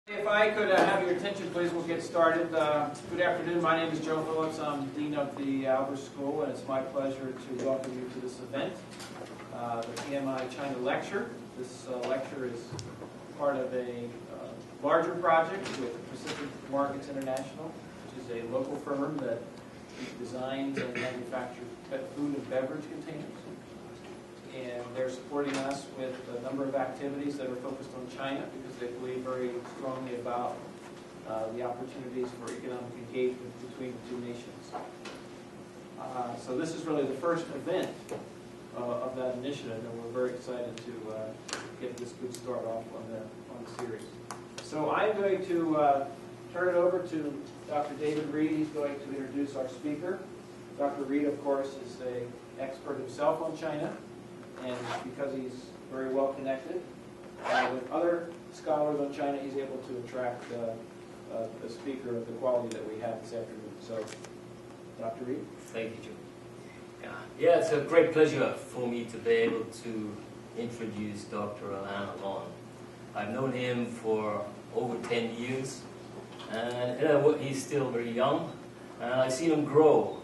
If I could have your attention, please, we'll get started. Good afternoon. My name is Joe Phillips. I'm Dean of the Albert School, and it's my pleasure to welcome you to this event, the PMI China Lecture. This lecture is part of a larger project with Pacific Markets International, which is a local firm that designs and manufactures food and beverage containers. And they're supporting us with a number of activities that are focused on China because they believe very strongly about the opportunities for economic engagement between the two nations. So this is really the first event of that initiative, and we're very excited to get this good start off on the series. So I'm going to turn it over to Dr. David Reed. He's going to introduce our speaker. Dr. Reed, of course, is an expert himself on China. And because he's very well connected with other scholars on China, he's able to attract a speaker of the quality that we have this afternoon. So, Dr. Reed? Thank you, Joe. Yeah, it's a great pleasure for me to be able to introduce Dr. Ilan Alon. I've known him for over 10 years, and he's still very young. And I've seen him grow.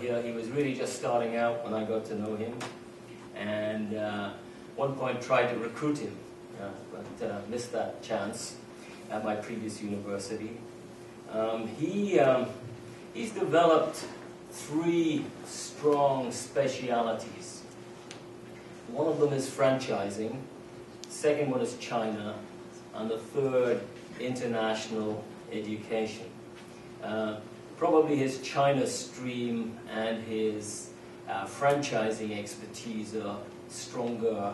He was really just starting out when I got to know him. And at one point tried to recruit him, but missed that chance at my previous university. He's developed three strong specialities. One of them is franchising, second one is China, and the third, international education. Probably his China stream and his franchising expertise are stronger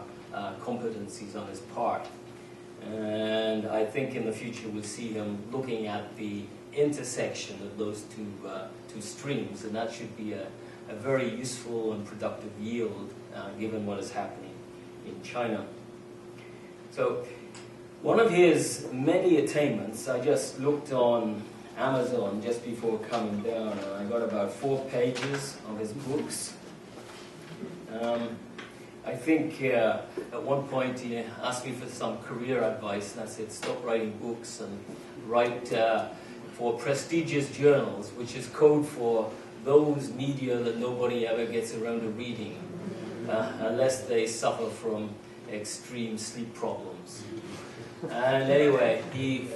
competencies on his part. And I think in the future we'll see him looking at the intersection of those two streams, and that should be a very useful and productive yield given what is happening in China. So one of his many attainments, I just looked on Amazon just before coming down, and I got about 4 pages of his books. I think at one point he asked me for some career advice, and I said, stop writing books and write for prestigious journals, which is code for those media that nobody ever gets around to reading, unless they suffer from extreme sleep problems. And anyway, he,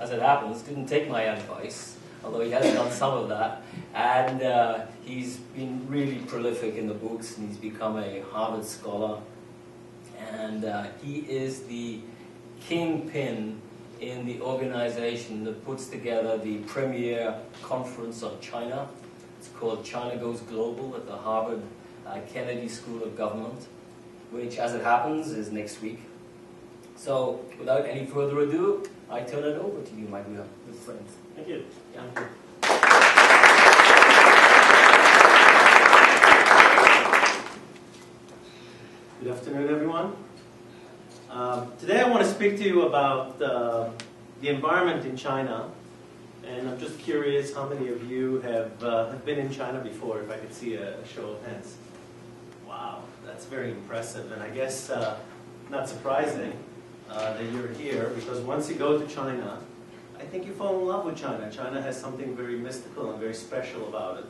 as it happens, didn't take my advice, although he has done some of that, and he's been really prolific in the books, and he's become a Harvard scholar, and he is the kingpin in the organization that puts together the premier conference on China. It's called China Goes Global at the Harvard Kennedy School of Government, which, as it happens, is next week. So, without any further ado, I turn it over to you, my dear friends. Thank you. Yeah. Good afternoon, everyone. Today I want to speak to you about the environment in China, and I'm just curious how many of you have been in China before, if I could see a show of hands. Wow, that's very impressive, and I guess not surprising that you're here, because once you go to China, I think you fall in love with China. China has something very mystical and very special about it.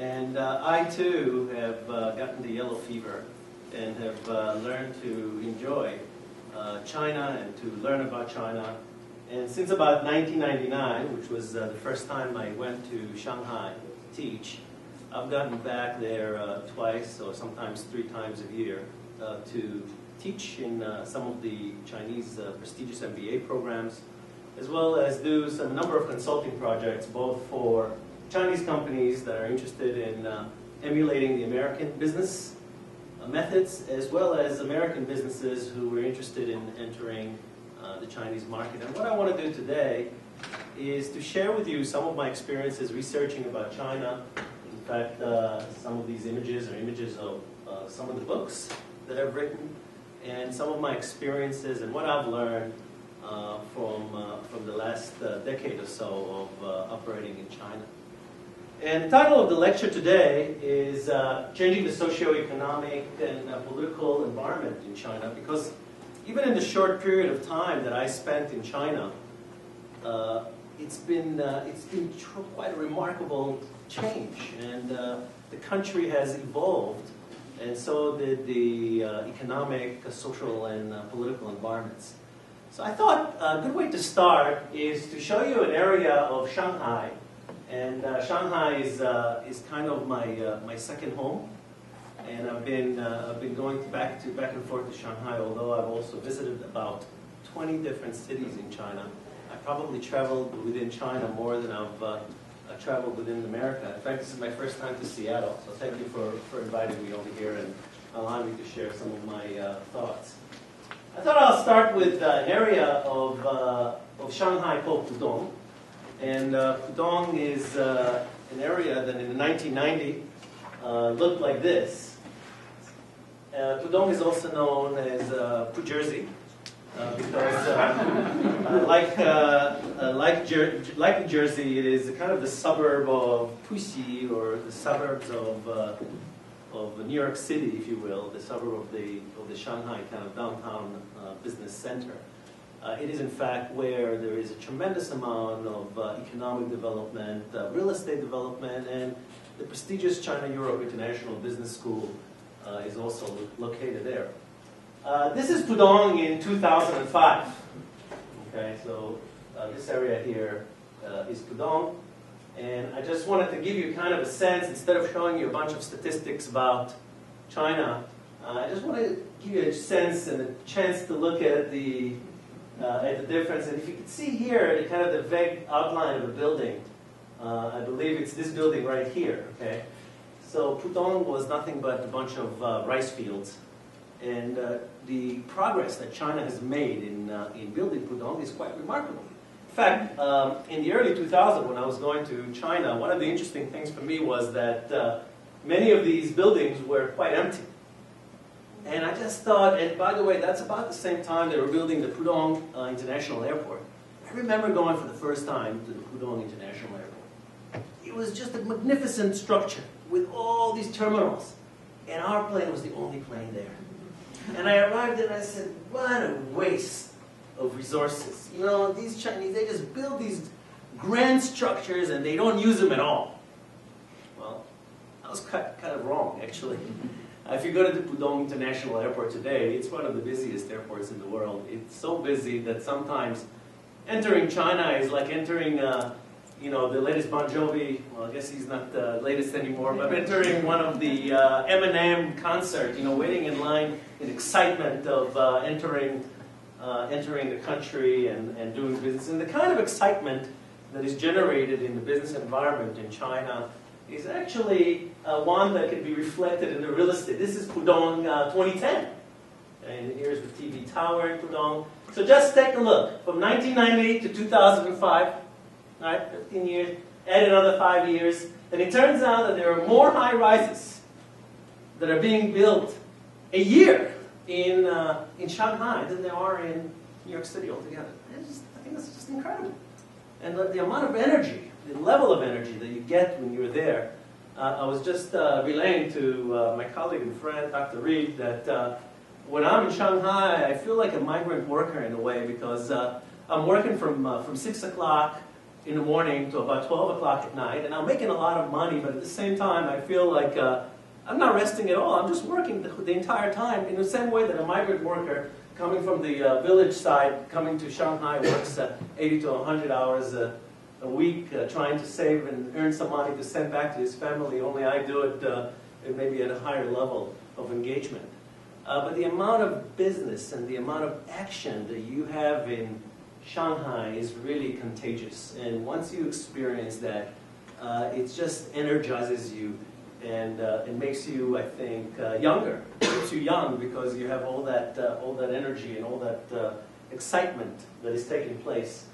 And I, too, have gotten the yellow fever and have learned to enjoy China and to learn about China. And since about 1999, which was the first time I went to Shanghai to teach, I've gotten back there twice or sometimes 3 times a year to teach in some of the Chinese prestigious MBA programs, as well as do a number of consulting projects, both for Chinese companies that are interested in emulating the American business methods, as well as American businesses who were interested in entering the Chinese market. And what I want to do today is to share with you some of my experiences researching about China. In fact, some of these images are images of some of the books that I've written, and some of my experiences and what I've learned from the last decade or so of operating in China. And the title of the lecture today is Changing the Socio-Economic and Political Environment in China, because even in the short period of time that I spent in China, it's been quite a remarkable change, and the country has evolved, and so did the economic, social, and political environments. So I thought a good way to start is to show you an area of Shanghai, and Shanghai is kind of my second home, and I've been going back and forth to Shanghai, although I've also visited about 20 different cities in China. I probably traveled within China more than I've traveled within America. In fact, this is my first time to Seattle, so thank you for inviting me over here and allowing me to share some of my thoughts. I thought I'll start with an area of Shanghai called Pudong. And Pudong is an area that in 1990 looked like this. Pudong is also known as Pujersey because like Jersey, it is kind of the suburb of Puxi, or the suburbs of New York City, if you will, the suburb of the Shanghai kind of downtown business center. It is in fact where there is a tremendous amount of economic development, real estate development, and the prestigious China-Europe International Business School is also located there. This is Pudong in 2005. Okay, so this area here is Pudong. And I just wanted to give you kind of a sense, instead of showing you a bunch of statistics about China, I just want to give you a sense and a chance to look at the difference. And if you can see here, the kind of the vague outline of a building, I believe it's this building right here. Okay, so Pudong was nothing but a bunch of rice fields, and the progress that China has made in building Pudong is quite remarkable. In fact, in the early 2000s, when I was going to China, one of the interesting things for me was that many of these buildings were quite empty. And I just thought, and by the way, that's about the same time they were building the Pudong International Airport. I remember going for the first time to the Pudong International Airport. It was just a magnificent structure with all these terminals. And our plane was the only plane there. And I arrived there and I said, what a waste of resources. You know, these Chinese, they just build these grand structures and they don't use them at all. Well, I was kind of wrong, actually. If you go to the Pudong International Airport today, it's one of the busiest airports in the world. It's so busy that sometimes entering China is like entering, you know, the latest Bon Jovi. Well, I guess he's not the latest anymore, but entering one of the Eminem concert. You know, waiting in line in excitement of entering the country and doing business, and the kind of excitement that is generated in the business environment in China is actually one that can be reflected in the real estate. This is Pudong 2010. And here's the TV tower in Pudong. So just take a look. From 1990 to 2005, right, 15 years, add another 5 years, and it turns out that there are more high-rises that are being built a year in Shanghai than there are in New York City altogether. I think that's just incredible. And the amount of energy, the level of energy that you get when you're there. I was just relaying to my colleague and friend, Dr. Reed, that when I'm in Shanghai, I feel like a migrant worker in a way, because I'm working from 6 o'clock in the morning to about 12 o'clock at night, and I'm making a lot of money, but at the same time, I feel like I'm not resting at all. I'm just working the entire time in the same way that a migrant worker coming from the village side, coming to Shanghai, works 80 to 100 hours a week, trying to save and earn some money to send back to his family. Only I do it maybe at a higher level of engagement. But the amount of business and the amount of action that you have in Shanghai is really contagious. And once you experience that, it just energizes you, and it makes you, I think, younger. It keeps you young because you have all that energy and all that excitement that is taking place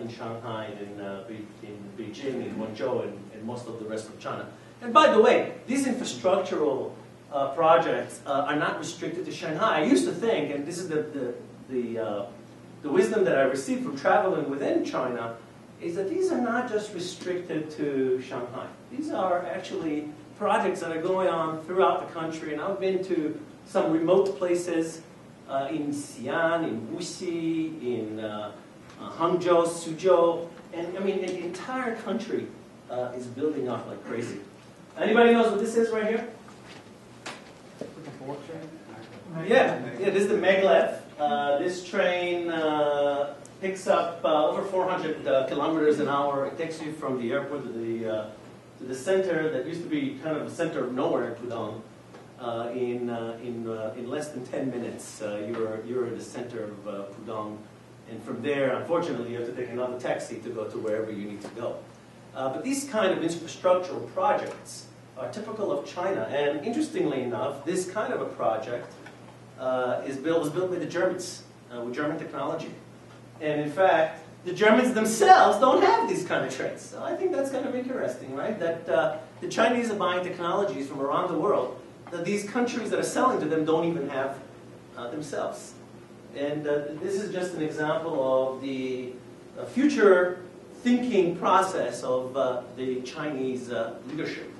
in Shanghai and in Beijing, in Guangzhou, and most of the rest of China. And by the way, these infrastructural projects are not restricted to Shanghai. I used to think, and this is the wisdom that I received from traveling within China, is that these are not just restricted to Shanghai. These are actually projects that are going on throughout the country, and I've been to some remote places in Xi'an, in Wuxi, in Hangzhou, Suzhou, and I mean, the entire country is building up like crazy. Anybody knows what this is right here? Yeah, this is the maglev. This train picks up over 400 kilometers an hour. It takes you from the airport to the center that used to be kind of the center of nowhere in Pudong. In less than 10 minutes, you're at the center of Pudong, and from there, unfortunately, you have to take another taxi to go to wherever you need to go. But these kind of infrastructural projects are typical of China, and interestingly enough, this kind of a project was built by the Germans with German technology, and in fact, the Germans themselves don't have these kind of traits. So I think that's kind of interesting, right? That the Chinese are buying technologies from around the world that these countries that are selling to them don't even have themselves. And this is just an example of the future thinking process of the Chinese leadership.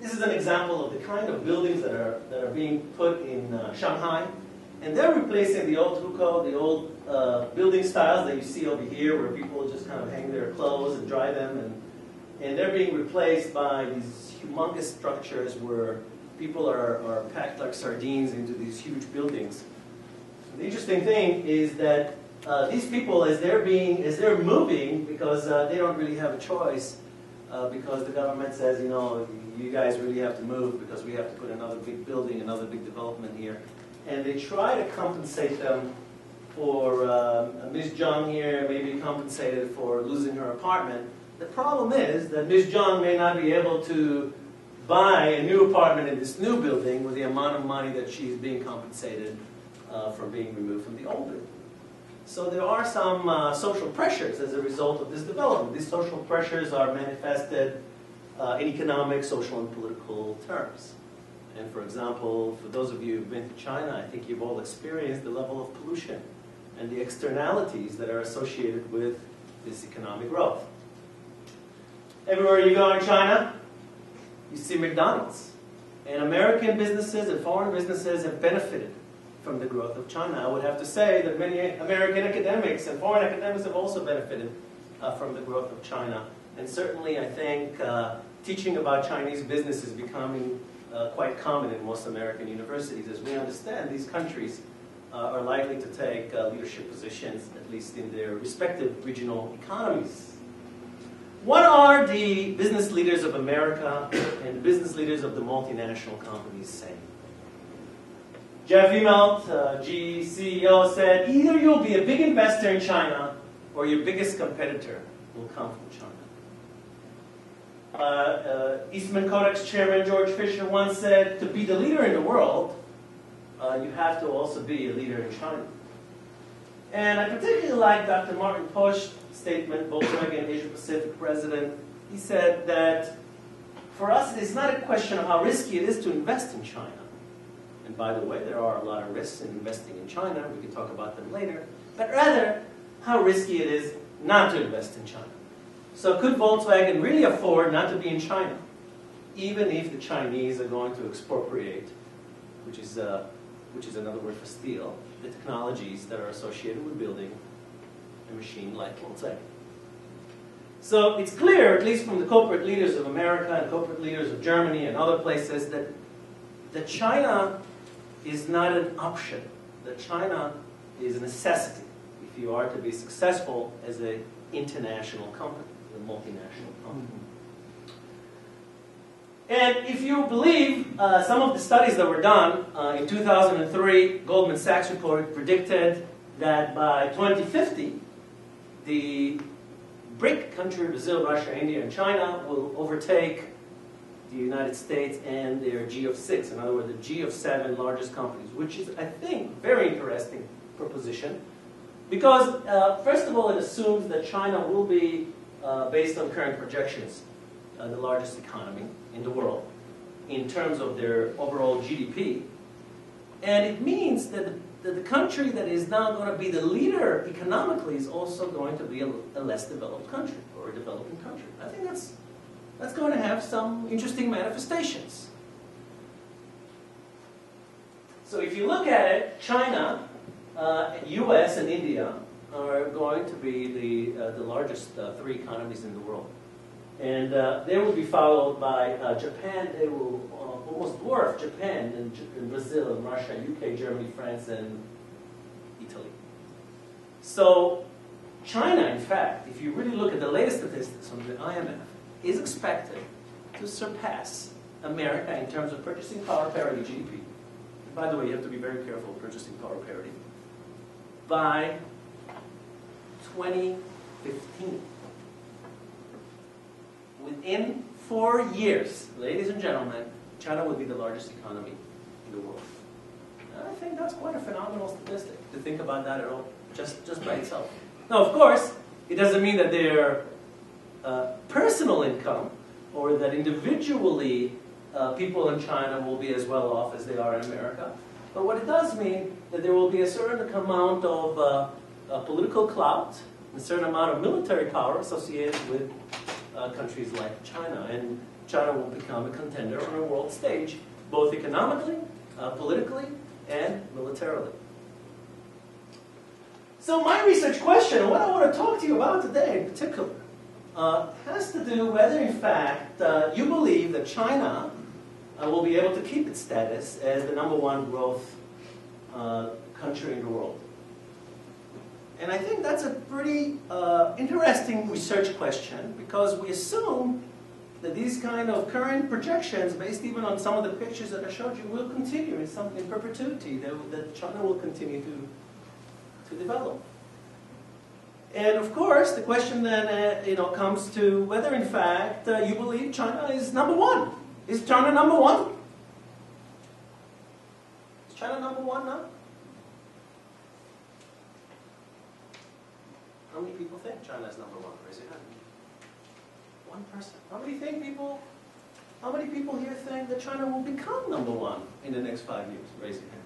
This is an example of the kind of buildings that are being put in Shanghai. And they're replacing the old hukou, the old building styles that you see over here where people just kind of hang their clothes and dry them. And they're being replaced by these humongous structures where people are packed like sardines into these huge buildings. The interesting thing is that these people, as they're moving, because they don't really have a choice, because the government says, you guys really have to move because we have to put another big building, another big development here. And they try to compensate them for Ms. Zhang here, maybe compensated for losing her apartment. The problem is that Ms. Zhang may not be able to buy a new apartment in this new building with the amount of money that she's being compensated from being removed from the old building. So there are some social pressures as a result of this development. These social pressures are manifested in economic, social, and political terms. And for example, for those of you who've been to China, I think you've all experienced the level of pollution and the externalities that are associated with this economic growth. Everywhere you go in China, you see McDonald's. And American businesses and foreign businesses have benefited from the growth of China. I would have to say that many American academics and foreign academics have also benefited from the growth of China. And certainly, I think teaching about Chinese business is becoming quite common in most American universities. As we understand, these countries are likely to take leadership positions, at least in their respective regional economies. What are the business leaders of America and the business leaders of the multinational companies saying? Jeff Immelt, GE CEO, said, either you'll be a big investor in China or your biggest competitor will come from China. Eastman Kodak's chairman, George Fisher, once said, to be the leader in the world, you have to also be a leader in China. And I particularly like Dr. Martin Posch's statement, Volkswagen Asia Pacific president. He said that for us, it's not a question of how risky it is to invest in China. And by the way, there are a lot of risks in investing in China. We can talk about them later. But rather, how risky it is not to invest in China. So could Volkswagen really afford not to be in China, even if the Chinese are going to expropriate, which is another word for steal, the technologies that are associated with building a machine like Volkswagen? So it's clear, at least from the corporate leaders of America and corporate leaders of Germany and other places, that China is not an option, that China is a necessity if you are to be successful as an international company, a multinational company. And if you believe some of the studies that were done, in 2003, Goldman Sachs report predicted that by 2050, the BRIC country, Brazil, Russia, India, and China, will overtake the United States and their G of 6, in other words, the G of 7 largest companies, which is, I think, very interesting proposition. Because, first of all, it assumes that China will be, based on current projections, the largest economy in the world in terms of their overall GDP. And it means that the country that is now going to be the leader economically is also going to be a less developed country, or a developing country. I think that's going to have some interesting manifestations. So if you look at it, China, US, and India are going to be the largest three economies in the world. And they will be followed by Japan. They will almost dwarf Japan and Brazil and Russia, UK, Germany, France, and Italy. So China, in fact, if you really look at the latest statistics from the IMF, is expected to surpass America in terms of purchasing power parity GDP. And by the way, you have to be very careful of purchasing power parity. By 2015. Within 4 years, ladies and gentlemen, China will be the largest economy in the world. And I think that's quite a phenomenal statistic to think about that at all, just by itself. Now, of course, it doesn't mean that their personal income or that individually people in China will be as well off as they are in America. But what it does mean that there will be a certain amount of political clout, a certain amount of military power associated with countries like China. And China will become a contender on a world stage, both economically, politically, and militarily. So my research question, and what I want to talk to you about today in particular, has to do whether, in fact, you believe that China will be able to keep its status as the #1 growth country in the world. And I think that's a pretty interesting research question, because we assume that these kind of current projections, based even on some of the pictures that I showed you, will continue in perpetuity, that China will continue to develop. And of course, the question then comes to whether, in fact, you believe China is #1. Is China #1? Is China #1 now? How many people think China is #1? Raise your hand. One person. How many people here think that China will become #1 in the next 5 years? Raise your hand.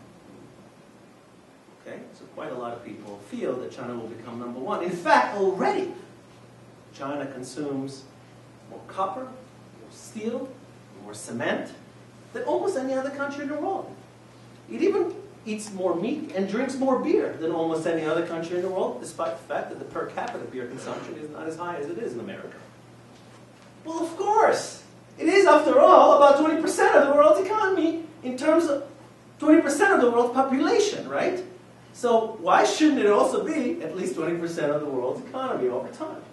Okay, so quite a lot of people feel that China will become #1. In fact, already, China consumes more copper, more steel, more cement than almost any other country in the world. It even eats more meat and drinks more beer than almost any other country in the world, despite the fact that the per capita beer consumption is not as high as it is in America. Well, of course, it is, after all, about 20% of the world's economy in terms of 20% of the world's population, right? So why shouldn't it also be at least 20% of the world's economy over time?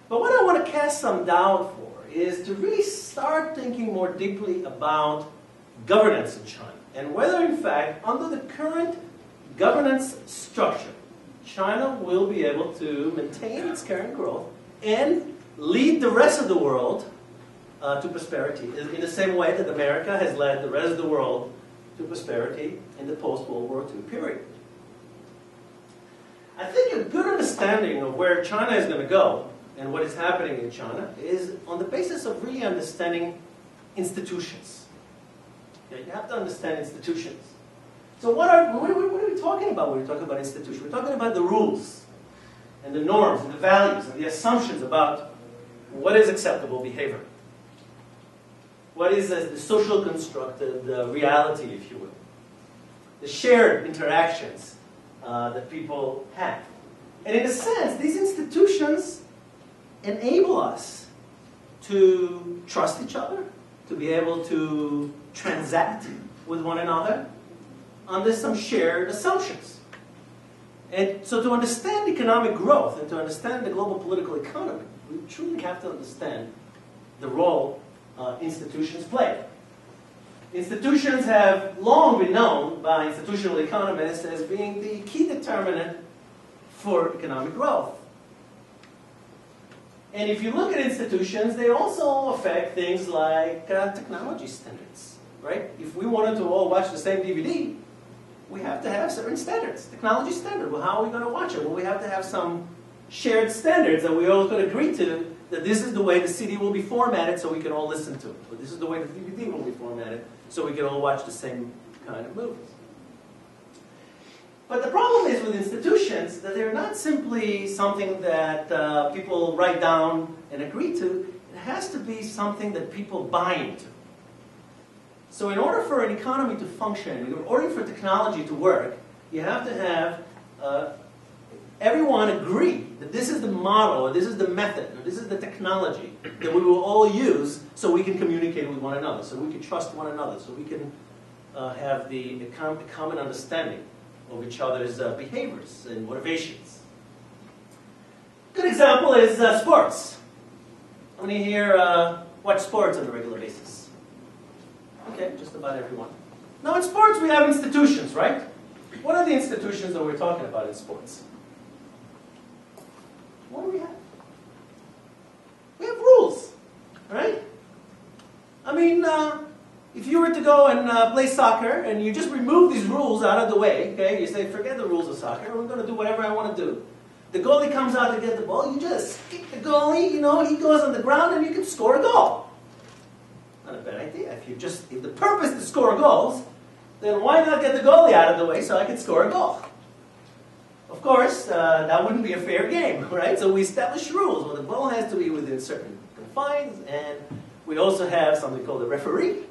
But what I want to cast some doubt for is to really start thinking more deeply about governance in China, and whether, in fact, under the current governance structure, China will be able to maintain its current growth and lead the rest of the world to prosperity, in the same way that America has led the rest of the world to prosperity in the post-World War II period. I think a good understanding of where China is going to go and what is happening in China is on the basis of really understanding institutions. Okay, you have to understand institutions. So what are we talking about when we talk about institutions? We're talking about the rules and the norms and the values and the assumptions about what is acceptable behavior. What is the social constructed reality, if you will. The shared interactions that people have. And in a sense, these institutions enable us to trust each other, to be able to transact with one another under some shared assumptions. And so to understand economic growth and to understand the global political economy, we truly have to understand the role institutions play. Institutions have long been known by institutional economists as being the key determinant for economic growth. And if you look at institutions, they also affect things like technology standards, right? If we wanted to all watch the same DVD, we have to have certain standards, technology standard. Well, how are we going to watch it? Well, we have to have some shared standards that we all could agree to, that this is the way the CD will be formatted so we can all listen to it. Or this is the way the DVD will be formatted so we can all watch the same kind of movies. But the problem is with institutions that they're not simply something that people write down and agree to. It has to be something that people buy into. So in order for an economy to function, in order for technology to work, you have to have everyone agree that this is the model, or this is the method, or this is the technology that we will all use so we can communicate with one another, so we can trust one another, so we can have the common understanding of each other's behaviors and motivations. Good example is sports. How many here watch sports on a regular basis? Okay, just about everyone. Now in sports we have institutions, right? What are the institutions that we're talking about in sports? What do we have? We have rules, right? I mean, if you were to go and play soccer and you just remove these rules out of the way, okay, you say, forget the rules of soccer, we're going to do whatever I want to do. The goalie comes out to get the ball, you just kick the goalie, you know, he goes on the ground and you can score a goal. Not a bad idea. If the purpose is to score goals, then why not get the goalie out of the way so I can score a goal? Of course, that wouldn't be a fair game, right? So we establish rules. Well, the ball has to be within certain confines, and we also have something called a referee.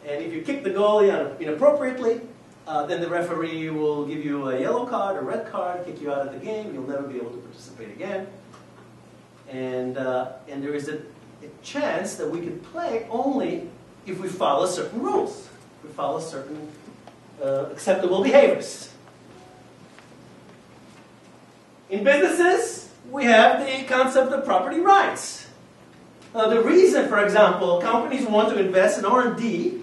And if you kick the goalie inappropriately, then the referee will give you a yellow card, a red card, kick you out of the game. You'll never be able to participate again. And there is a chance that we can play only if we follow certain rules. If we follow certain acceptable behaviors. In businesses, we have the concept of property rights. The reason, for example, companies want to invest in R&D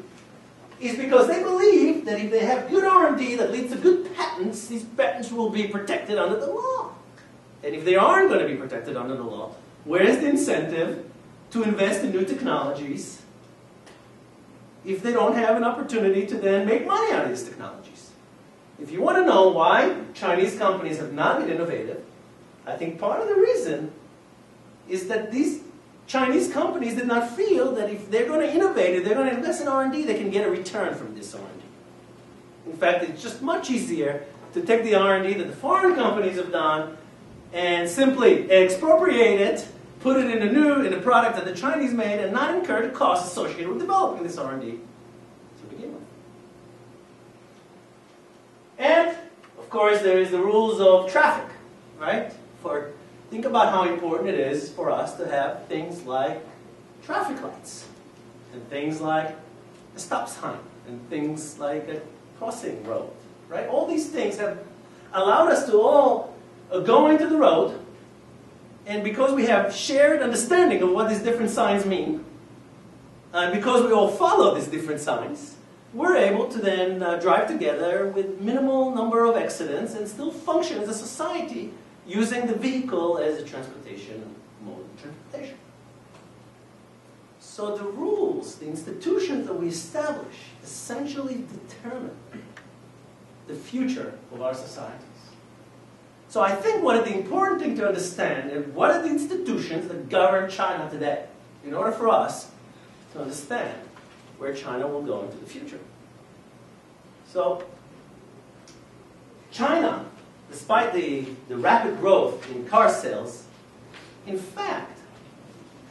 is because they believe that if they have good R&D that leads to good patents, these patents will be protected under the law. And if they aren't going to be protected under the law, where is the incentive to invest in new technologies if they don't have an opportunity to then make money out of these technologies? If you want to know why Chinese companies have not been innovative, I think part of the reason is that these Chinese companies did not feel that if they're going to innovate, if they're going to invest in R&D, they can get a return from this R&D. In fact, it's just much easier to take the R&D that the foreign companies have done and simply expropriate it, put it in a product that the Chinese made, and not incur the costs associated with developing this R&D to begin with. And, of course, there is the rules of traffic, right? Think about how important it is for us to have things like traffic lights, and things like a stop sign, and things like a crossing road, right? All these things have allowed us to all go into the road, and because we have shared understanding of what these different signs mean, and because we all follow these different signs, we're able to then drive together with minimal number of accidents and still function as a society using the vehicle as a transportation mode of transportation. So the rules, the institutions that we establish, essentially determine the future of our societies. So I think one of the important things to understand is what are the institutions that govern China today, in order for us to understand where China will go into the future. So China, despite the rapid growth in car sales, in fact,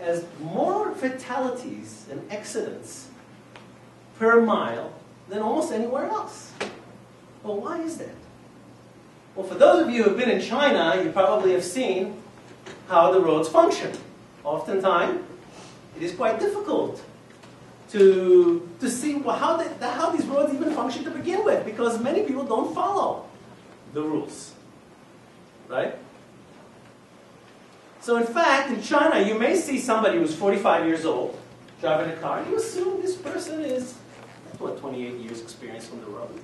has more fatalities and accidents per mile than almost anywhere else. Well, why is that? Well, for those of you who have been in China, you probably have seen how the roads function. Oftentimes, it is quite difficult to see how these roads even function to begin with, because many people don't follow the rules, right? So in fact, in China, you may see somebody who's 45 years old driving a car. You assume this person is, 28 years experience on the road.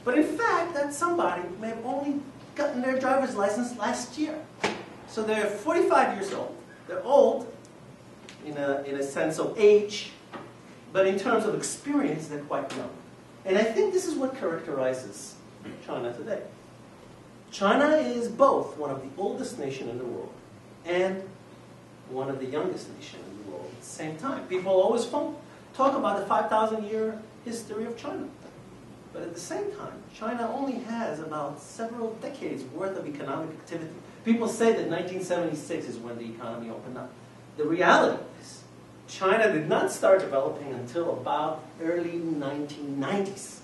But in fact, that somebody may have only gotten their driver's license last year. So they're 45 years old. They're old in a sense of age, but in terms of experience, they're quite young. And I think this is what characterizes China today. China is both one of the oldest nations in the world and one of the youngest nations in the world at the same time. People always talk about the 5,000-year history of China. But at the same time, China only has about several decades worth of economic activity. People say that 1976 is when the economy opened up. The reality is, China did not start developing until about early 1990s.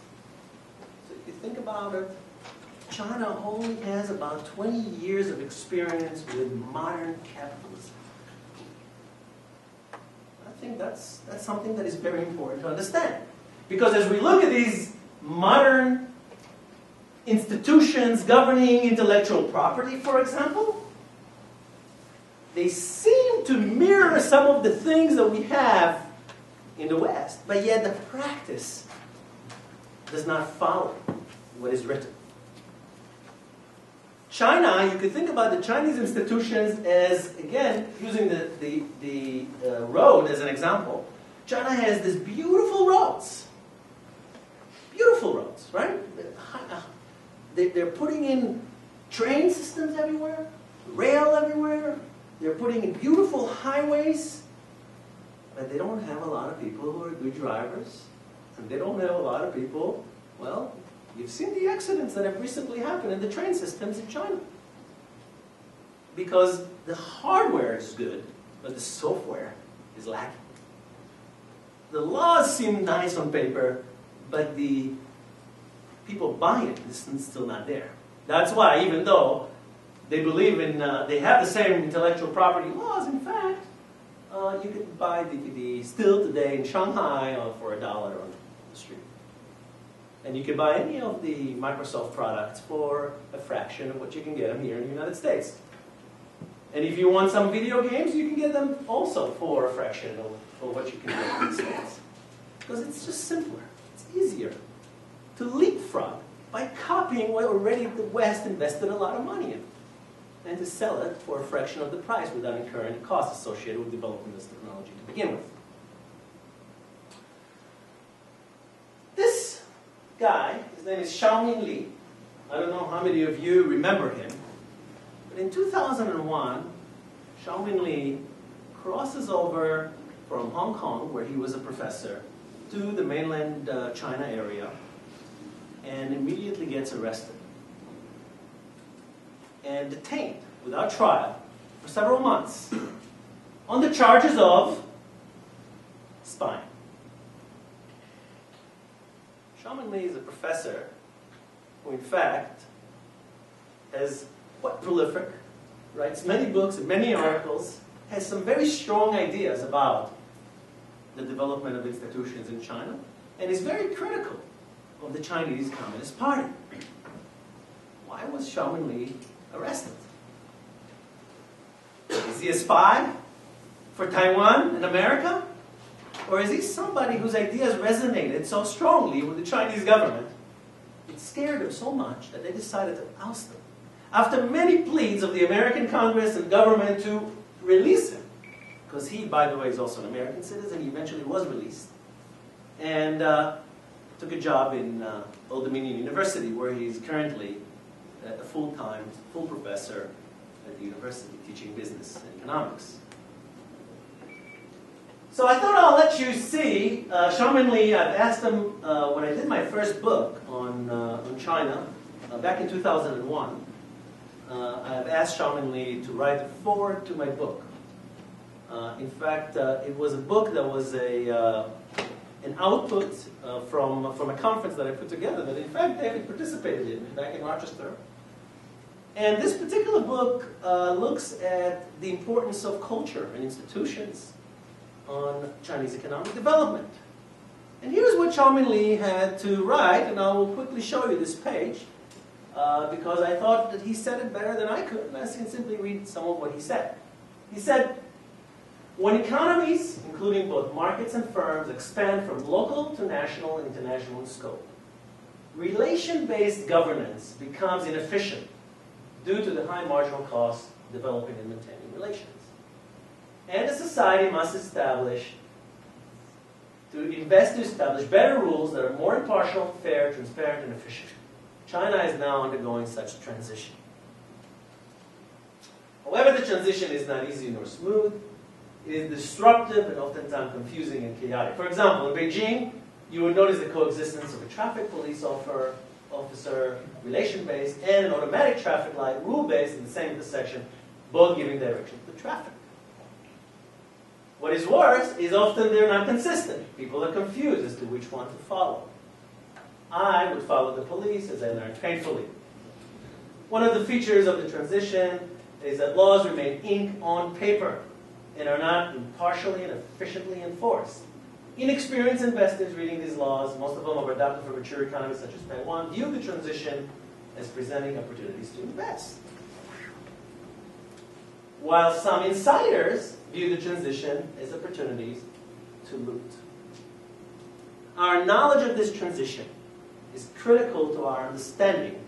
So if you think about it, China only has about 20 years of experience with modern capitalism. I think that's something that is very important to understand. Because as we look at these modern institutions governing intellectual property, for example, they seem to mirror some of the things that we have in the West, but yet the practice does not follow what is written. China, you could think about the Chinese institutions as, again, using the road as an example. China has these beautiful roads. Beautiful roads, right? They're putting in train systems everywhere, rail everywhere. They're putting in beautiful highways. But they don't have a lot of people who are good drivers. And they don't have a lot of people, well, you've seen the accidents that have recently happened in the train systems in China. Because the hardware is good, but the software is lacking. The laws seem nice on paper, but the people buying it is still not there. That's why, even though they believe in, they have the same intellectual property laws, in fact, you can buy DVD still today in Shanghai for $1 on the street. And you can buy any of the Microsoft products for a fraction of what you can get them here in the United States. And if you want some video games, you can get them also for a fraction of what you can get in the States. Because it's just simpler. It's easier to leapfrog by copying what already the West invested a lot of money in, and to sell it for a fraction of the price without incurring the costs associated with developing this technology to begin with. This guy, his name is Xiaoming Li. I don't know how many of you remember him, but in 2001, Xiaoming Li crosses over from Hong Kong, where he was a professor, to the mainland China area, and immediately gets arrested and detained without trial for several months on the charges of spying. Xiaoming Li is a professor who, in fact, is quite prolific, writes many books and many articles, has some very strong ideas about the development of institutions in China, and is very critical of the Chinese Communist Party. Why was Xiaoming Li arrested? Is he a spy for Taiwan and America? Or is he somebody whose ideas resonated so strongly with the Chinese government, it scared them so much that they decided to oust him, after many pleas of the American Congress and government to release him? Because he, by the way, is also an American citizen. He eventually was released and took a job in Old Dominion University, where he's currently a full professor at the university, teaching business and economics. So I thought I'll let you see Xiaoming Li. I've asked him, when I did my first book on China, back in 2001, I've asked Xiaoming Li to write a foreword to my book. In fact, it was a book that was an output from a conference that I put together that, in fact, David participated in back in Rochester. And this particular book looks at the importance of culture and institutions on Chinese economic development. And here's what Xiaoming Li had to write, and I will quickly show you this page, because I thought that he said it better than I could, and I can simply read some of what he said. He said, "When economies, including both markets and firms, expand from local to national and international in scope, relation-based governance becomes inefficient due to the high marginal cost of developing and maintaining relations. And a society must invest to establish better rules that are more impartial, fair, transparent, and efficient. China is now undergoing such a transition. However, the transition is not easy nor smooth. It is disruptive and oftentimes confusing and chaotic. For example, in Beijing, you would notice the coexistence of a traffic police officer, relation-based, and an automatic traffic light, rule-based, in the same intersection, both giving direction to traffic. What is worse is often they're not consistent. People are confused as to which one to follow. I would follow the police, as I learned painfully. One of the features of the transition is that laws remain ink on paper and are not impartially and efficiently enforced. Inexperienced investors reading these laws, most of them are adopted from mature economies such as Taiwan, view the transition as presenting opportunities to invest. While some insiders view the transition as opportunities to loot. Our knowledge of this transition is critical to our understanding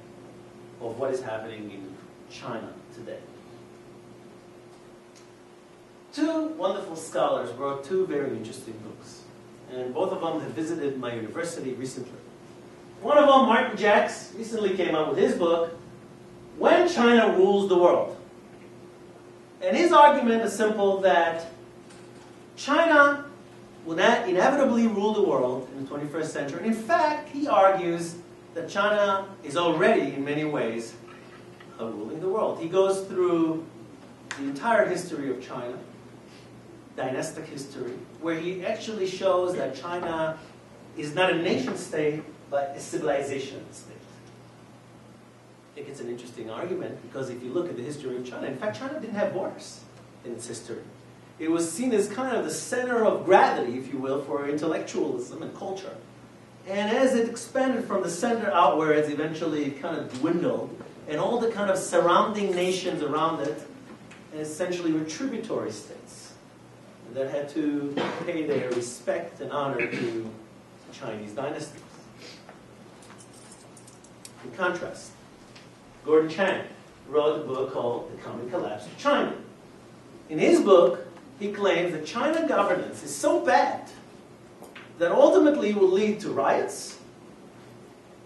of what is happening in China today. Two wonderful scholars wrote two very interesting books, and both of them have visited my university recently. One of them, Martin Jacks, recently came out with his book, When China Rules the World. And his argument is simple, that China will inevitably rule the world in the 21st century. In fact, he argues that China is already, in many ways, ruling the world. He goes through the entire history of China, dynastic history, where he actually shows that China is not a nation state, but a civilization state. I think it's an interesting argument, because if you look at the history of China, in fact, China didn't have borders in its history. It was seen as kind of the center of gravity, if you will, for intellectualism and culture. And as it expanded from the center outwards, eventually it kind of dwindled, and all the kind of surrounding nations around it essentially were tributary states that had to pay their respect and honor to Chinese dynasties. In contrast, Gordon Chang wrote a book called The Coming Collapse of China. In his book, he claims that China governance is so bad that ultimately will lead to riots,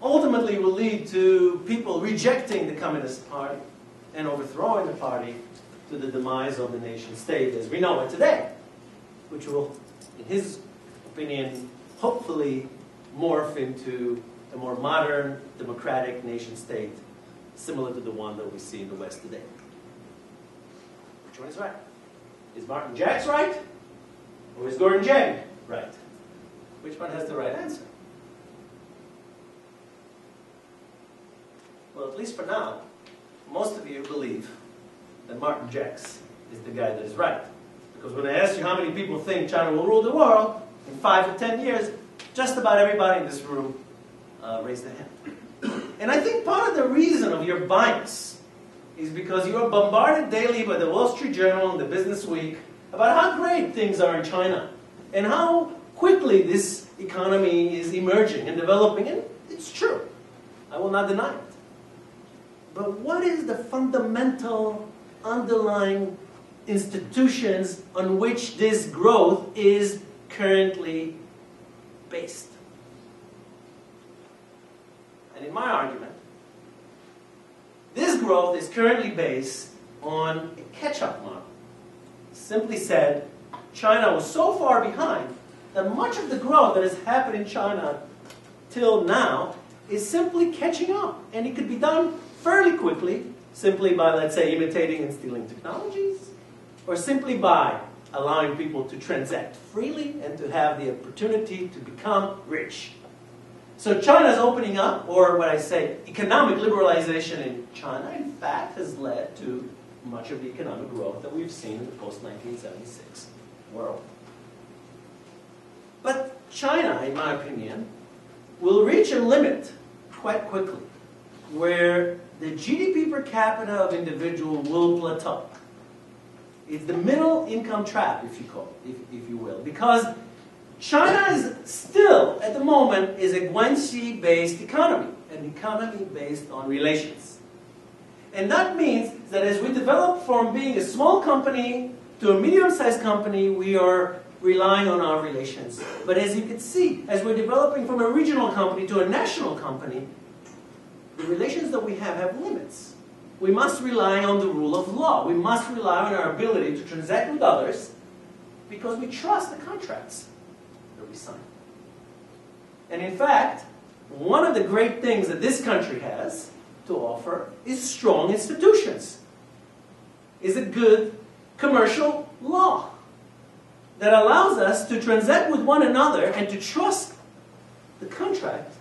ultimately will lead to people rejecting the Communist Party and overthrowing the party, to the demise of the nation state as we know it today, which will, in his opinion, hopefully morph into a more modern, democratic nation state, similar to the one that we see in the West today. Which one is right? Is Martin Jacks right? Or is Gordon Chang right? Which one has the right answer? Well, at least for now, most of you believe that Martin Jacks is the guy that is right. Because when I ask you how many people think China will rule the world in 5 to 10 years, just about everybody in this room raised their hand. And I think part of the reason of your bias is because you are bombarded daily by the Wall Street Journal and the Business Week about how great things are in China and how quickly this economy is emerging and developing. And it's true. I will not deny it. But what is the fundamental underlying institutions on which this growth is currently based? And in my argument, this growth is currently based on a catch-up model. Simply said, China was so far behind that much of the growth that has happened in China till now is simply catching up. And it could be done fairly quickly, simply by, let's say, imitating and stealing technologies, or simply by allowing people to transact freely and to have the opportunity to become rich. So China is opening up, or what I say, economic liberalization in China, in fact, has led to much of the economic growth that we've seen in the post-1976 world. But China, in my opinion, will reach a limit quite quickly, where the GDP per capita of individual will plateau. It's the middle income trap, if you will, because China is still, at the moment, is a Guanxi-based economy, an economy based on relations. And that means that as we develop from being a small company to a medium-sized company, we are relying on our relations. But as you can see, as we're developing from a regional company to a national company, the relations that we have limits. We must rely on the rule of law. We must rely on our ability to transact with others because we trust the contracts that we sign. And in fact, one of the great things that this country has to offer is strong institutions, is a good commercial law that allows us to transact with one another and to trust the contract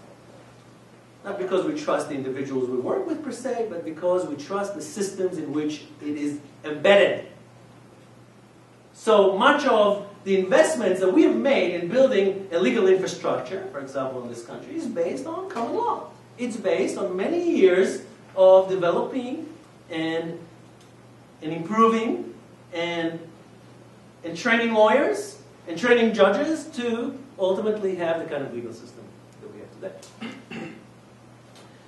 Not because we trust the individuals we work with per se, but because we trust the systems in which it is embedded. So much of the investments that we have made in building a legal infrastructure, for example, in this country, is based on common law. It's based on many years of developing and improving and training lawyers and training judges to ultimately have the kind of legal system that we have today.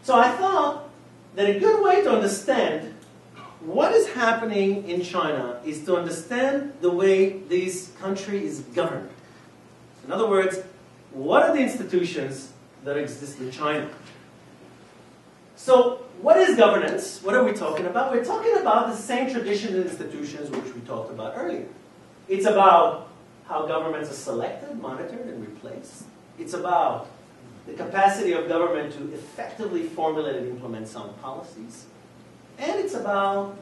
So I thought that a good way to understand what is happening in China is to understand the way this country is governed. In other words, what are the institutions that exist in China? So, what is governance? What are we talking about? We're talking about the same traditions and institutions which we talked about earlier. It's about how governments are selected, monitored, and replaced. It's about the capacity of government to effectively formulate and implement sound policies. And it's about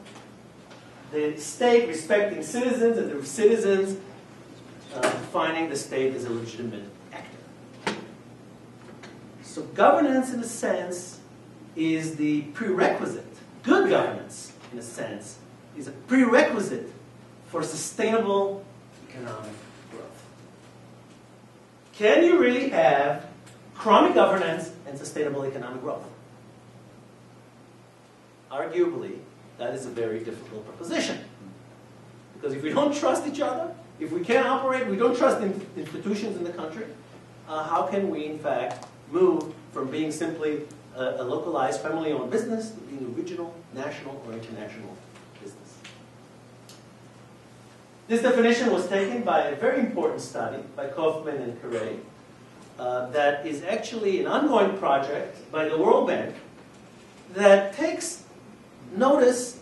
the state respecting citizens and the citizens finding the state as a legitimate actor. So governance, in a sense, is the prerequisite. Good governance, in a sense, is a prerequisite for sustainable economic growth. Can you really have crummy governance and sustainable economic growth? Arguably, that is a very difficult proposition. Because if we don't trust each other, if we can't operate, we don't trust the institutions in the country, how can we, in fact, move from being simply a localized, family-owned business to being a regional, national, or international business? This definition was taken by a very important study by Kaufman and Carey that is actually an ongoing project by the World Bank that takes notice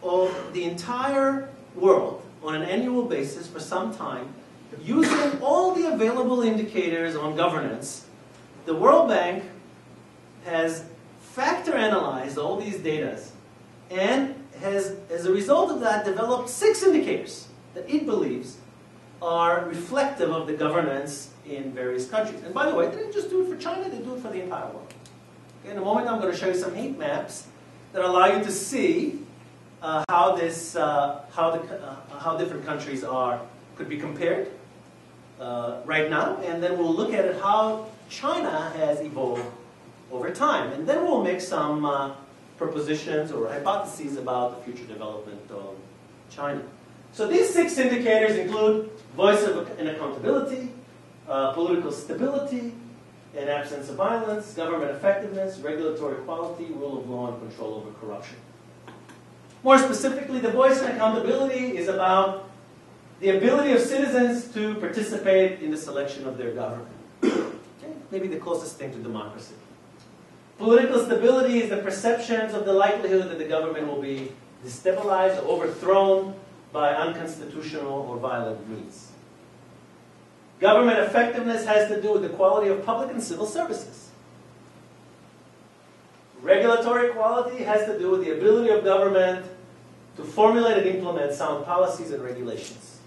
of the entire world on an annual basis for some time, using all the available indicators on governance. The World Bank has factor analyzed all these data and has, as a result of that, developed 6 indicators that it believes are reflective of the governance in various countries. And by the way, they didn't just do it for China, they do it for the entire world. Okay, in a moment I'm going to show you some heat maps that allow you to see how different countries could be compared right now, and then we'll look at how China has evolved over time, and then we'll make some propositions or hypotheses about the future development of China. So these 6 indicators include voice and accountability, political stability, and absence of violence, government effectiveness, regulatory quality, rule of law, and control over corruption. More specifically, the voice and accountability is about the ability of citizens to participate in the selection of their government. Okay? Maybe the closest thing to democracy. Political stability is the perceptions of the likelihood that the government will be destabilized or overthrown by unconstitutional or violent means. Government effectiveness has to do with the quality of public and civil services. Regulatory quality has to do with the ability of government to formulate and implement sound policies and regulations.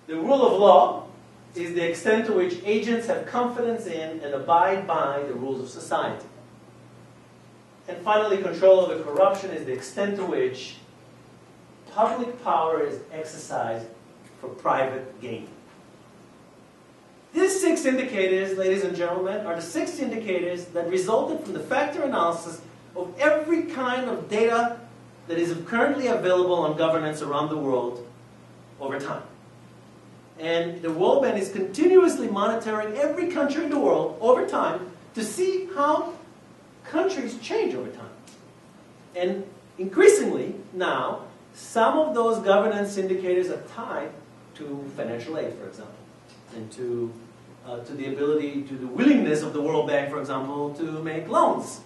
The rule of law is the extent to which agents have confidence in and abide by the rules of society. And finally, control over corruption is the extent to which public power is exercised for private gain. These 6 indicators, ladies and gentlemen, are the 6 indicators that resulted from the factor analysis of every kind of data that is currently available on governance around the world over time. And the World Bank is continuously monitoring every country in the world over time to see how countries change over time. And increasingly now, some of those governance indicators are tied to financial aid, for example, and to the ability, to the willingness of the World Bank, for example, to make loans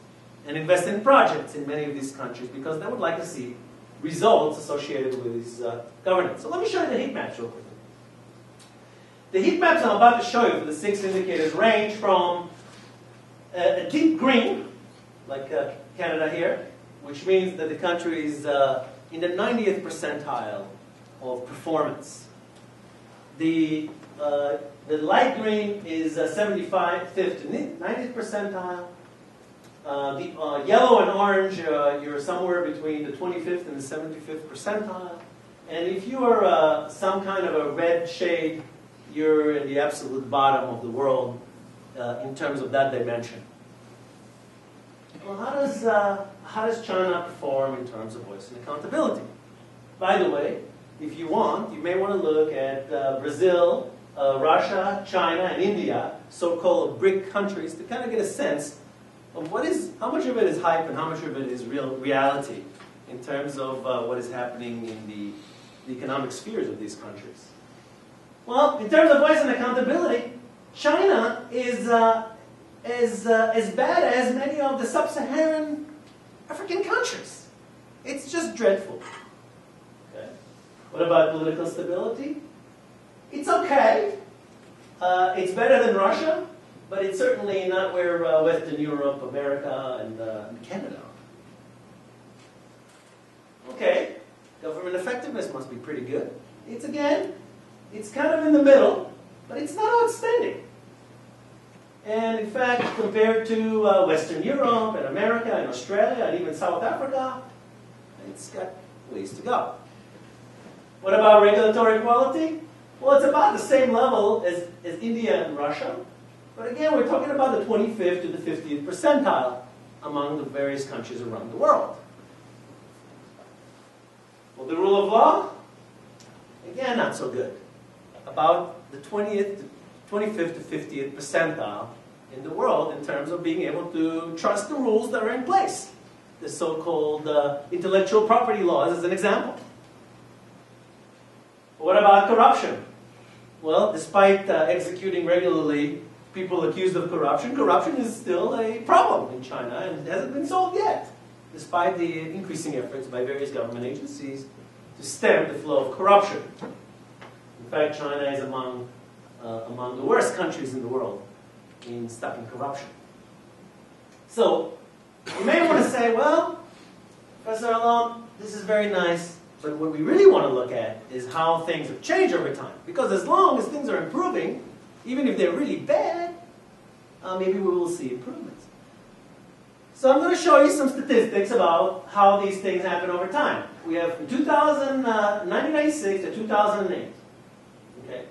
and invest in projects in many of these countries because they would like to see results associated with this governance. So let me show you the heat maps real quickly. The heat maps I'm about to show you for the 6 indicators range from a deep green, like Canada here, which means that the country is in the 90th percentile of performance. The light green is 75th to 90th percentile, The yellow and orange, you're somewhere between the 25th and the 75th percentile. And if you are some kind of a red shade, you're in the absolute bottom of the world in terms of that dimension. Well, how does China perform in terms of voice and accountability? By the way, if you want, you may want to look at Brazil, Russia, China, and India, so-called BRIC countries, to kind of get a sense of how much of it is hype and how much of it is real reality in terms of what is happening in the economic spheres of these countries. Well, in terms of voice and accountability, China is as bad as many of the sub-Saharan African countries. It's just dreadful. Okay. What about political stability? It's okay. It's better than Russia, but it's certainly not where Western Europe, America, and Canada are. Okay, government effectiveness must be pretty good. It's kind of in the middle, but it's not outstanding. And in fact, compared to Western Europe and America and Australia and even South Africa, it's got ways to go. What about regulatory quality? Well, it's about the same level as India and Russia. But again, we're talking about the 25th to the 50th percentile among the various countries around the world. Well, the rule of law? Again, not so good. About the 25th to 50th percentile in the world in terms of being able to trust the rules that are in place. The so-called intellectual property laws as an example. What about corruption? Well, despite executing regularly people accused of corruption, corruption is still a problem in China and it hasn't been solved yet, despite the increasing efforts by various government agencies to stem the flow of corruption. In fact, China is among the worst countries in the world in stopping corruption. So, you may want to say, well, Professor Alon, this is very nice, but what we really want to look at is how things have changed over time. Because as long as things are improving, even if they're really bad, maybe we will see improvements. So I'm going to show you some statistics about how these things happen over time. We have from 1996 to 2008. Okay?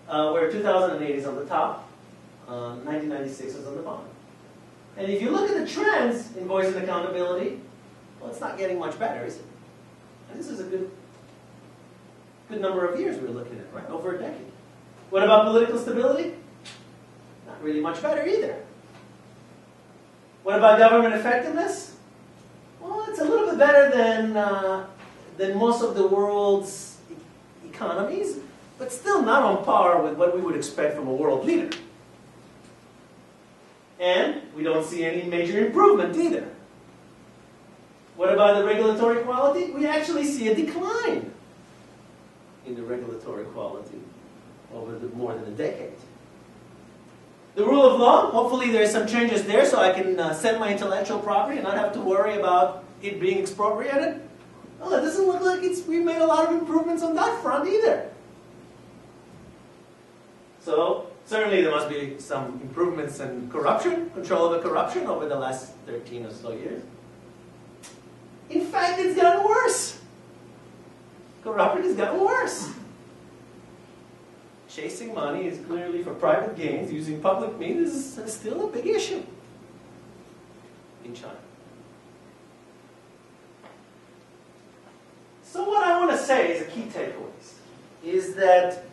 Where 2008 is on the top, 1996 is on the bottom. And if you look at the trends in voice and accountability, well, it's not getting much better, is it? And this is a good number of years we're looking at, right? Over a decade. What about political stability? Not really much better either. What about government effectiveness? Well, it's a little bit better than most of the world's economies, but still not on par with what we would expect from a world leader. And we don't see any major improvement either. What about the regulatory quality? We actually see a decline in the regulatory quality over more than a decade. The rule of law, hopefully there's some changes there so I can sell my intellectual property and not have to worry about it being expropriated. Well, it doesn't look like we've made a lot of improvements on that front either. So, certainly there must be some improvements in corruption, control of the corruption over the last 13 or so years. In fact, it's gotten worse. Corruption has gotten worse. Chasing money is clearly for private gains using public means is still a big issue in China. So what I want to say is a key takeaways is that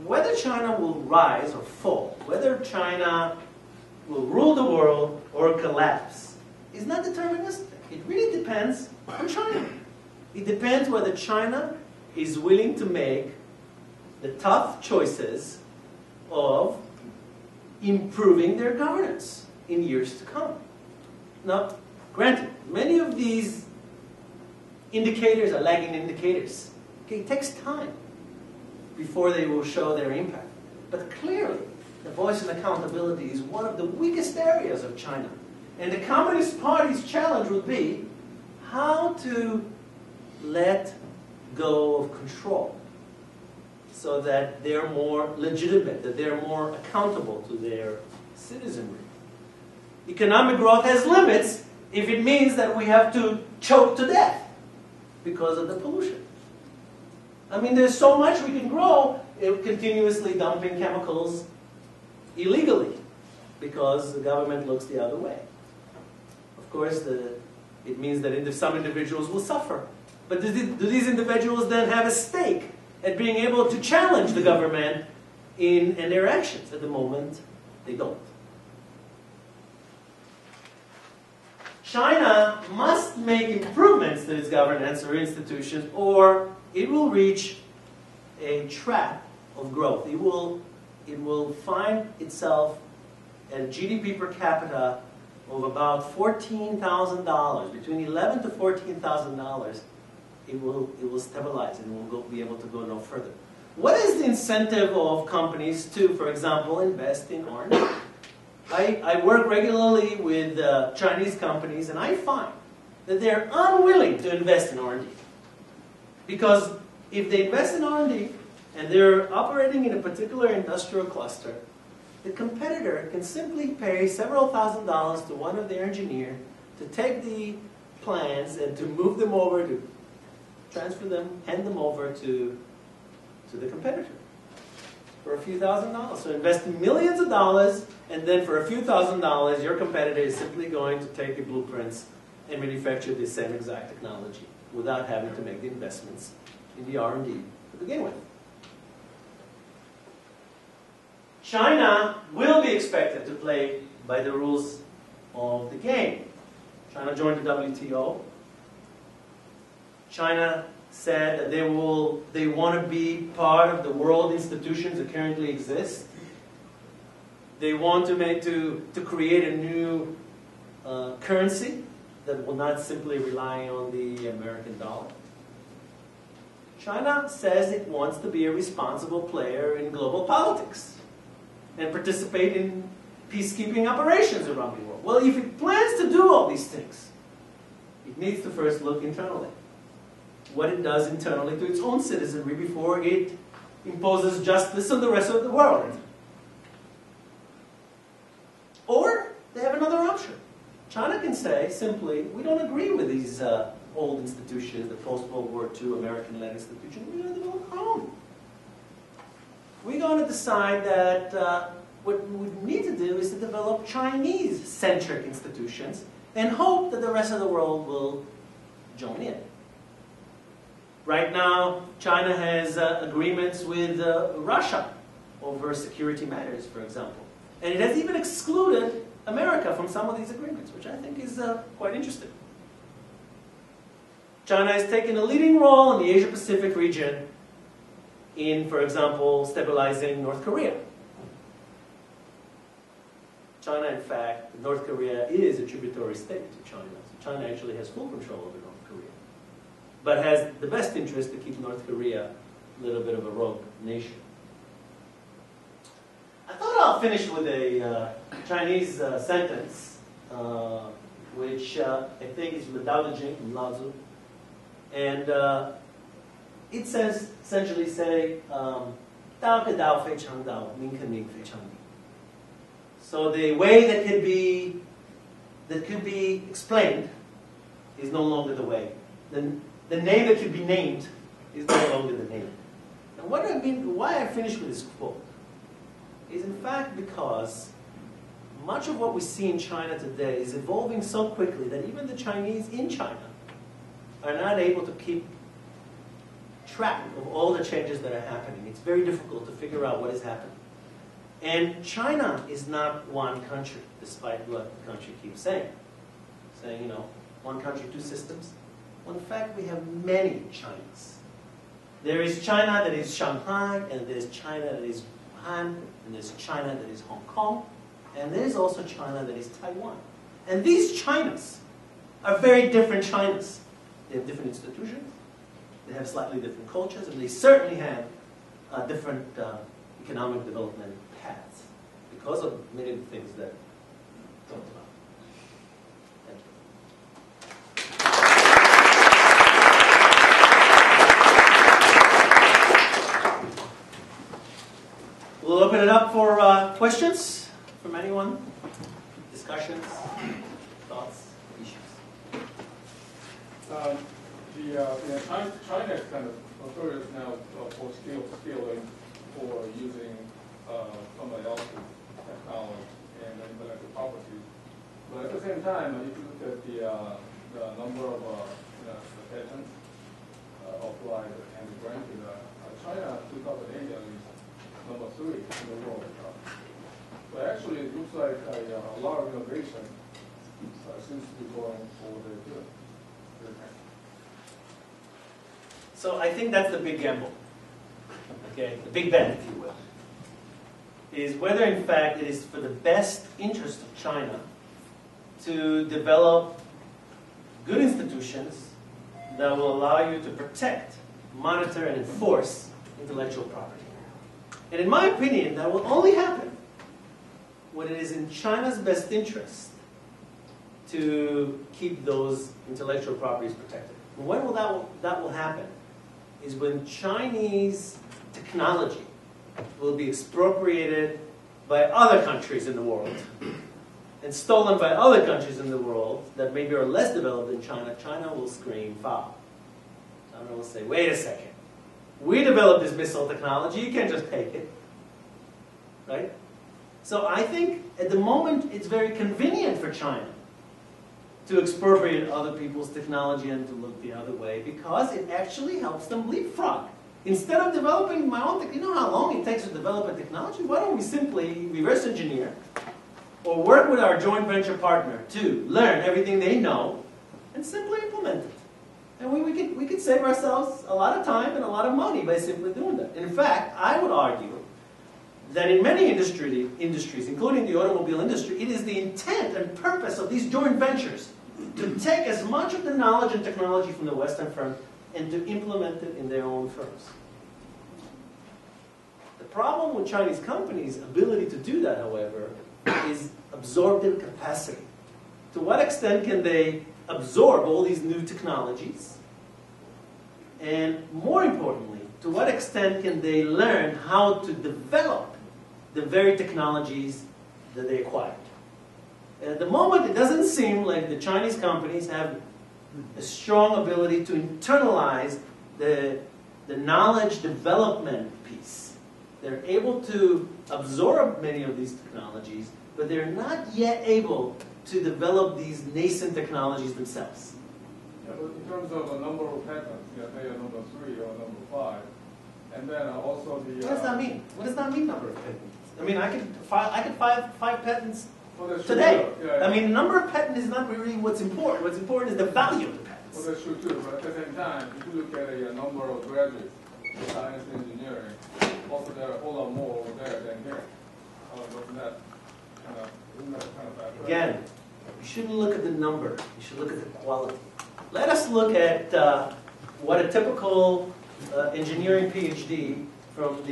whether China will rise or fall, whether China will rule the world or collapse, is not deterministic. It really depends on China. It depends whether China is willing to make the tough choices of improving their governance in years to come. Now, granted, many of these indicators are lagging indicators. Okay, it takes time before they will show their impact. But clearly, the voice and accountability is one of the weakest areas of China. And the Communist Party's challenge would be how to let go of control so that they're more legitimate, that they're more accountable to their citizenry. Economic growth has limits, if it means that we have to choke to death because of the pollution. I mean, there's so much we can grow continuously dumping chemicals illegally because the government looks the other way. Of course, it means that some individuals will suffer. But do these individuals then have a stake at being able to challenge the government in their actions? At the moment, they don't. China must make improvements to its governance or institutions, or it will reach a trap of growth. It will find itself at a GDP per capita of about $14,000, between $11,000 to $14,000. It will stabilize and will be able to go no further. What is the incentive of companies to, for example, invest in R&D? I work regularly with Chinese companies, and I find that they're unwilling to invest in R&D. Because if they invest in R&D and they're operating in a particular industrial cluster, the competitor can simply pay several $1,000s to one of their engineers to take the plans and to move them over, to transfer them, hand them over to the competitor for a few $1,000s. So invest millions of dollars, and then for a few $1,000s, your competitor is simply going to take the blueprints and manufacture the same exact technology without having to make the investments in the R&D to begin with. China will be expected to play by the rules of the game. China joined the WTO. China said that they want to be part of the world institutions that currently exist. They want to create a new currency that will not simply rely on the American dollar. China says it wants to be a responsible player in global politics and participate in peacekeeping operations around the world. Well, if it plans to do all these things, it needs to first look internally. What it does internally to its own citizenry before it imposes justice on the rest of the world. Or they have another option. China can say simply, we don't agree with these old institutions, the post-World War II American-led institutions. We're going to develop our own. We're going to decide that what we need to do is to develop Chinese-centric institutions and hope that the rest of the world will join in. Right now, China has agreements with Russia over security matters, for example. And it has even excluded America from some of these agreements, which I think is quite interesting. China has taken a leading role in the Asia-Pacific region in, for example, stabilizing North Korea. China, in fact, North Korea is a tributary state to China. So China actually has full control over North Korea, but has the best interest to keep North Korea a little bit of a rogue nation. I thought I'll finish with a Chinese sentence, which I think is from the Tao Te Ching, from Lao Tzu. And it says, essentially say, Dao ke Dao fei chang Dao, Ming ke Ming fei chang Ming. So the way that could be explained is no longer the way. The name that could be named is no longer the name. And what I mean, why I finish with this quote is in fact because much of what we see in China today is evolving so quickly that even the Chinese in China are not able to keep track of all the changes that are happening. It's very difficult to figure out what is happening. And China is not one country, despite what the country keeps saying. Saying, you know, one country, two systems. Well, in fact, we have many Chinas. There is China that is Shanghai, and there's China that is Wuhan, and there's China that is Hong Kong, and there's also China that is Taiwan. And these Chinas are very different Chinas. They have different institutions, they have slightly different cultures, and they certainly have different economic development paths because of many of the things that we talked about. Thank you. We'll open it up for questions from anyone, discussions, thoughts, issues. China is kind of notorious now for stealing for using somebody else's technology and intellectual property. But at the same time, if you look at the number of patents applied and granted, China 2008 is number 3 in the world. But actually, it looks like a lot of innovation seems to be going forward there too. So I think that's the big gamble, okay, the big bet, if you will, is whether in fact it is for the best interest of China to develop good institutions that will allow you to protect, monitor, and enforce intellectual property. And in my opinion, that will only happen when it is in China's best interest to keep those intellectual properties protected. And when will that will happen is when Chinese technology will be expropriated by other countries in the world and stolen by other countries in the world that maybe are less developed than China. China will scream foul. China will say, wait a second. We developed this missile technology. You can't just take it. Right? So I think at the moment it's very convenient for China to expropriate other people's technology and to look the other way because it actually helps them leapfrog. Instead of developing my own technology, you know how long it takes to develop a technology? Why don't we simply reverse engineer or work with our joint venture partner to learn everything they know and simply implement it? And we could save ourselves a lot of time and a lot of money by simply doing that. In fact, I would argue that in many industries, including the automobile industry, it is the intent and purpose of these joint ventures to take as much of the knowledge and technology from the Western firm and to implement it in their own firms. The problem with Chinese companies' ability to do that, however, is absorptive capacity. To what extent can they absorb all these new technologies? And more importantly, to what extent can they learn how to develop the very technologies that they acquired? At the moment, it doesn't seem like the Chinese companies have a strong ability to internalize the knowledge development piece. They're able to absorb many of these technologies, but they're not yet able to develop these nascent technologies themselves. Yeah, but in terms of a number of patents, they are number 3 or number 5. And then also the... What does that mean? What does that mean, number of patents? I mean, I could file 5 patents today. Yeah. I mean, the number of patents is not really what's important. What's important is the value of the patents. Well, that's true too. But at the same time, if you look at a number of graduates in science and engineering, also there are a whole lot more over there than here. Isn't that kind of bad? Again, you shouldn't look at the number. You should look at the quality. Let us look at what a typical engineering PhD from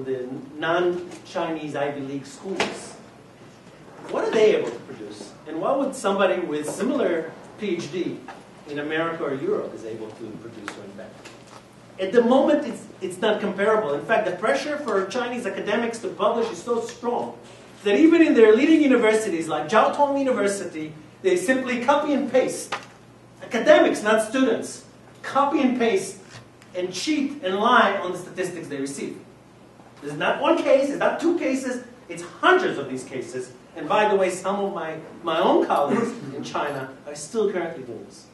the non-Chinese Ivy League schools. What are they able to produce? And what would somebody with similar PhD in America or Europe is able to produce or invent? At the moment, it's not comparable. In fact, the pressure for Chinese academics to publish is so strong that even in their leading universities, like Jiao Tong University, they simply copy and paste. Academics, not students, copy and paste and cheat and lie on the statistics they receive. There's not one case, it's not 2 cases, it's hundreds of these cases. And by the way, some of my own colleagues in China are still currently doing this.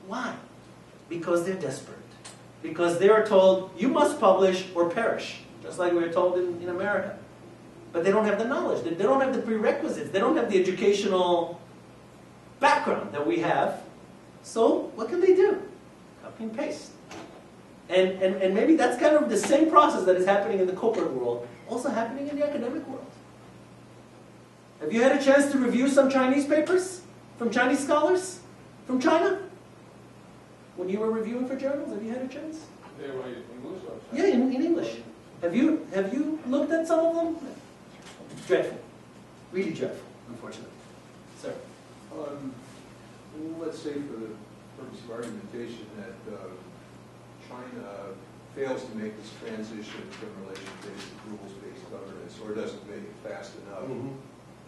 Why? Because they're desperate. Because they are told, you must publish or perish, just like we were told in America. But they don't have the knowledge, they don't have the prerequisites, they don't have the educational background that we have. So what can they do? Copy and paste. And maybe that's kind of the same process that is happening in the corporate world, also happening in the academic world. Have you had a chance to review some Chinese papers from Chinese scholars from China? When you were reviewing for journals, have you had a chance? They write in English or Yeah, in English. Have you looked at some of them? Dreadful. Really dreadful, unfortunately. Sir? Let's say for the purpose of argumentation that China fails to make this transition from relation-based to rules-based governance, or doesn't make it fast enough. Mm-hmm.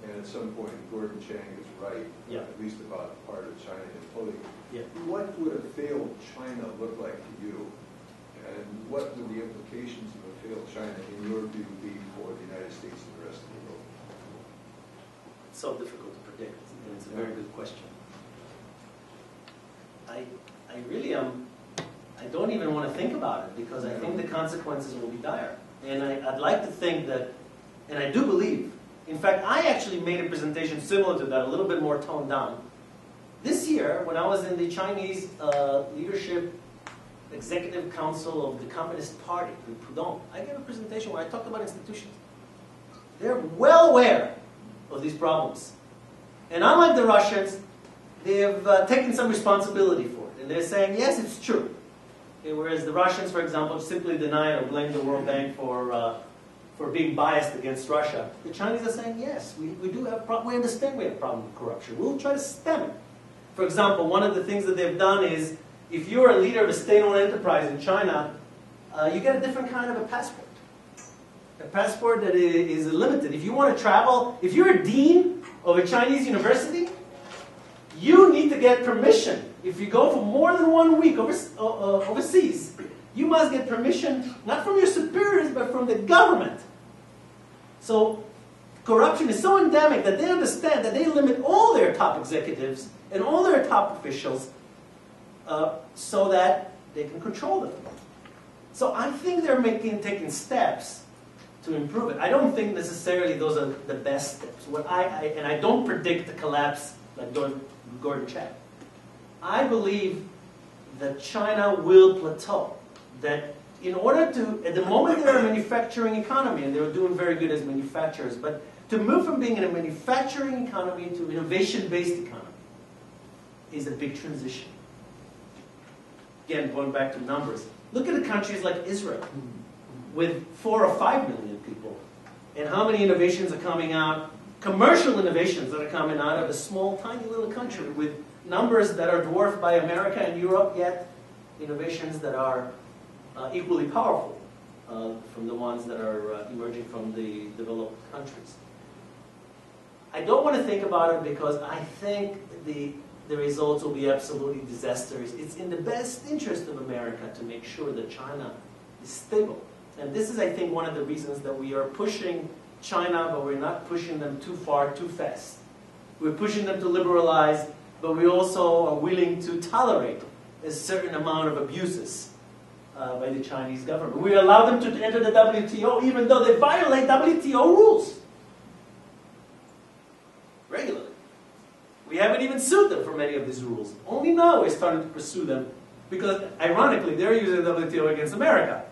and at some point Gordon Chang is right, Yeah. at least about part of China imploding. Yeah. What would a failed China look like to you? And what would the implications of a failed China, in your view, be for the United States and the rest of the world? It's so difficult to predict, and it's a very good question. I really I don't even want to think about it, because I think the consequences will be dire. And I'd like to think that, and I do believe, in fact, I actually made a presentation similar to that, a little bit more toned down. This year, when I was in the Chinese Leadership Executive Council of the Communist Party in Pudong, I gave a presentation where I talked about institutions. They're well aware of these problems. And unlike the Russians, they have taken some responsibility for it. And they're saying, yes, it's true. Okay, whereas the Russians, for example, simply deny or blame the World Bank for being biased against Russia. The Chinese are saying, yes, we do have a problem. We understand we have a problem with corruption. We'll try to stem it. For example, one of the things that they've done is, if you're a leader of a state-owned enterprise in China, you get a different kind of a passport. A passport that is limited. If you want to travel, if you're a dean of a Chinese university, you need to get permission. If you go for more than 1 week overseas, you must get permission, not from your superiors, but from the government. So corruption is so endemic that they understand that they limit all their top executives and all their top officials so that they can control them. So I think they're taking steps to improve it. I don't think necessarily those are the best steps. And I don't predict the collapse like Gordon Chang. I believe that China will plateau. That in order to, at the moment they're a manufacturing economy, and they're doing very good as manufacturers, but to move from being in a manufacturing economy to innovation-based economy is a big transition. Again, going back to numbers. Look at the countries like Israel, with 4 or 5 million people, and how many innovations are coming out, commercial innovations that are coming out of a small, tiny little country with numbers that are dwarfed by America and Europe, yet innovations that are equally powerful from the ones that are emerging from the developed countries. I don't want to think about it because I think the results will be absolutely disastrous. It's in the best interest of America to make sure that China is stable. And this is, I think, one of the reasons that we are pushing China, but we're not pushing them too far, too fast. We're pushing them to liberalize, but we also are willing to tolerate a certain amount of abuses by the Chinese government. We allow them to enter the WTO even though they violate WTO rules regularly. We haven't even sued them for many of these rules. Only now we're starting to pursue them because, ironically, they're using the WTO against America.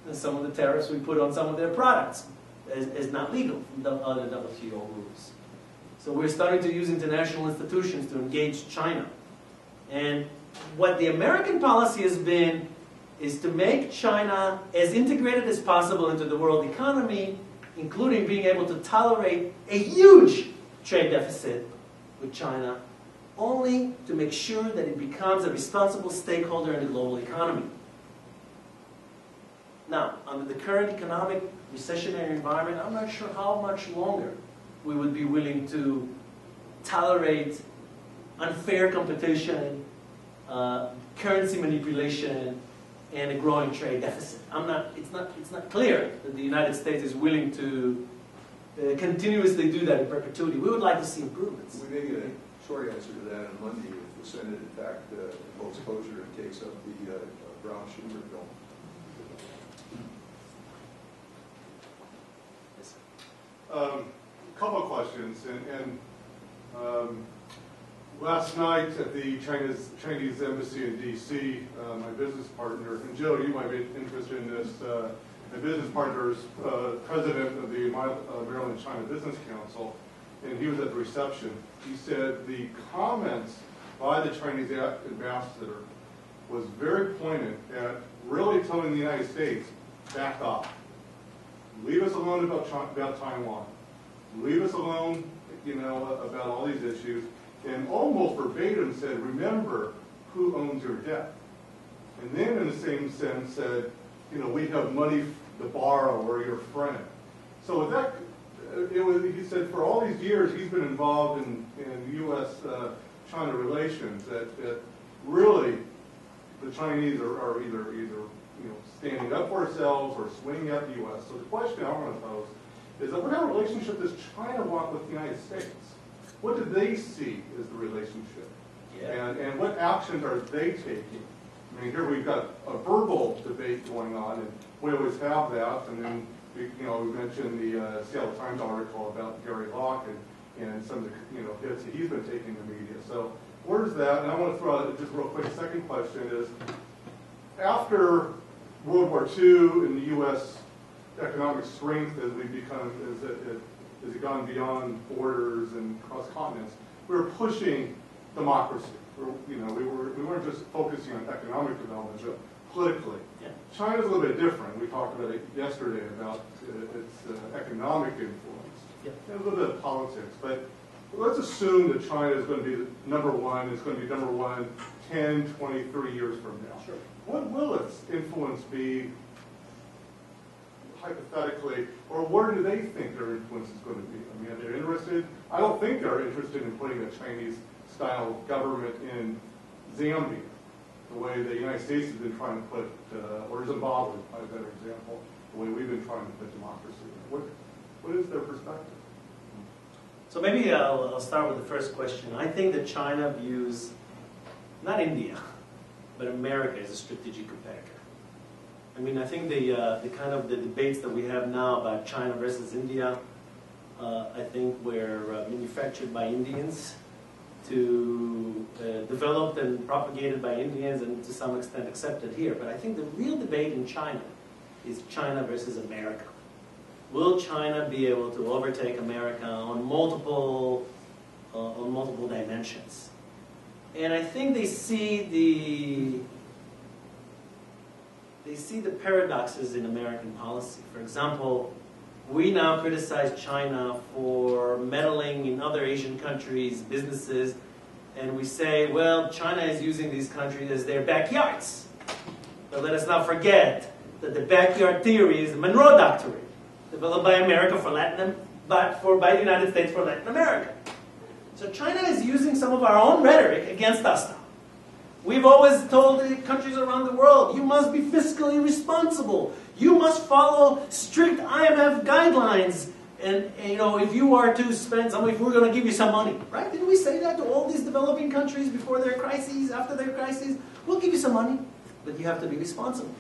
And some of the tariffs we put on some of their products is not legal from the other WTO rules. So we're starting to use international institutions to engage China. And what the American policy has been is to make China as integrated as possible into the world economy, including being able to tolerate a huge trade deficit with China, only to make sure that it becomes a responsible stakeholder in the global economy. Now, under the current economic recessionary environment, I'm not sure how much longer we would be willing to tolerate unfair competition, currency manipulation, and a growing trade deficit. It's not clear that the United States is willing to continuously do that in perpetuity. We would like to see improvements. We may get a short answer to that on Monday if the Senate, in fact, votes closer and takes up the Brown-Schumer bill. Couple of questions. Last night at the Chinese embassy in D.C., my business partner, and Joe, you might be interested in this, my business partner is president of the Maryland China Business Council, and he was at the reception. He said the comments by the Chinese ambassador was very poignant at really telling the United States, back off. Leave us alone about Taiwan. Leave us alone, about all these issues. And almost verbatim said, remember who owns your debt. And then in the same sense said, we have money to borrow, or your friend. So with that, he said for all these years he's been involved in U.S.-China relations, that really the Chinese are either standing up for ourselves or swinging at the U.S. So the question I want to pose is that what kind of relationship does China want with the United States? What do they see as the relationship? Yeah. And what actions are they taking? I mean, here we've got a verbal debate going on, and we always have that. And then we mentioned the Seattle Times article about Gary Locke and some of the hits that he's been taking in the media. So where's that? And I want to throw out just real quick. Second question is, after World War II and the U.S. economic strength as it gone beyond borders and across continents, we were pushing democracy. We weren't just focusing on economic development, but politically. Yeah. China's a little bit different. We talked about it yesterday about its economic influence. Yeah. And a little bit of politics. But let's assume that China is going to be number one. It's going to be number one 10, 20, 30 years from now. Sure. What will its influence be hypothetically, or where do they think their influence is going to be? I mean, are they interested? I don't think they're interested in putting a Chinese-style government in Zambia, the way the United States has been trying to put, or Zimbabwe, by a better example, the way we've been trying to put democracy. What is their perspective? So maybe I'll start with the first question. I think that China views, not India, but America as a strategic competitor. I mean, I think the kind of the debates that we have now about China versus India, I think were manufactured by Indians, developed and propagated by Indians, and to some extent accepted here. But I think the real debate in China is China versus America. Will China be able to overtake America on multiple dimensions? And I think they see the paradoxes in American policy. For example, we now criticize China for meddling in other Asian countries' businesses, and we say, well, China is using these countries as their backyards. But let us not forget that the backyard theory is the Monroe Doctrine, developed by America by the United States for Latin America. So China is using some of our own rhetoric against us now. We've always told the countries around the world, you must be fiscally responsible. You must follow strict IMF guidelines. And if you are to spend some, if we're going to give you some money, right? Didn't we say that to all these developing countries before their crises, after their crises? We'll give you some money, but you have to be responsible.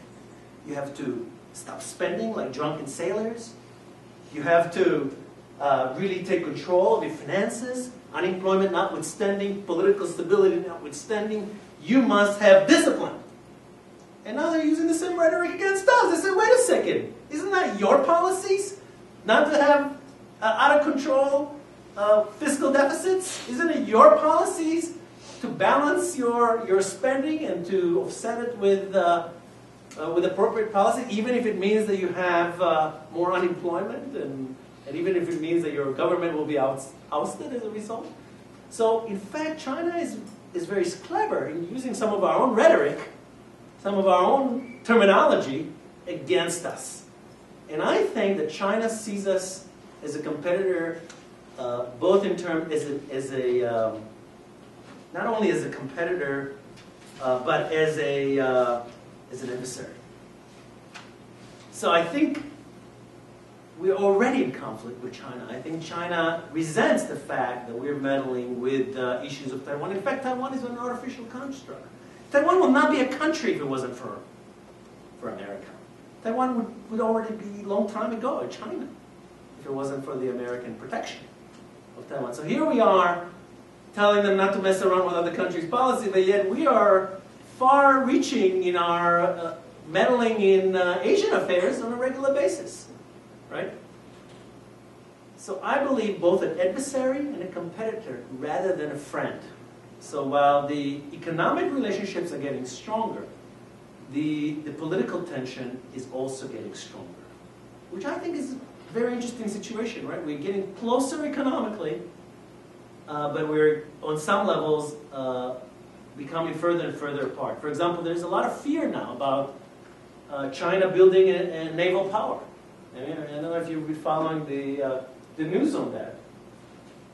You have to stop spending like drunken sailors. You have to really take control of your finances. Unemployment notwithstanding, political stability notwithstanding, you must have discipline. And now they're using the same rhetoric against us. They say, wait a second, isn't that your policies? Not to have out of control fiscal deficits? Isn't it your policies to balance your spending and to offset it with appropriate policy, even if it means that you have more unemployment and even if it means that your government will be ousted as a result? So, in fact, China is very clever in using some of our own rhetoric, some of our own terminology against us. And I think that China sees us as a competitor, both in terms not only as a competitor, but as an adversary. So I think we're already in conflict with China. I think China resents the fact that we're meddling with issues of Taiwan. In fact, Taiwan is an artificial construct. Taiwan will not be a country if it wasn't for America. Taiwan would already be a long time ago a China if it wasn't for the American protection of Taiwan. So here we are telling them not to mess around with other countries' policy, but yet we are far-reaching in our meddling in Asian affairs on a regular basis. Right? So I believe both an adversary and a competitor rather than a friend. So while the economic relationships are getting stronger, the political tension is also getting stronger, which I think is a very interesting situation, right? We're getting closer economically, but we're, on some levels, becoming further and further apart. For example, there's a lot of fear now about China building a naval power. I don't know if you've been following the the news on that.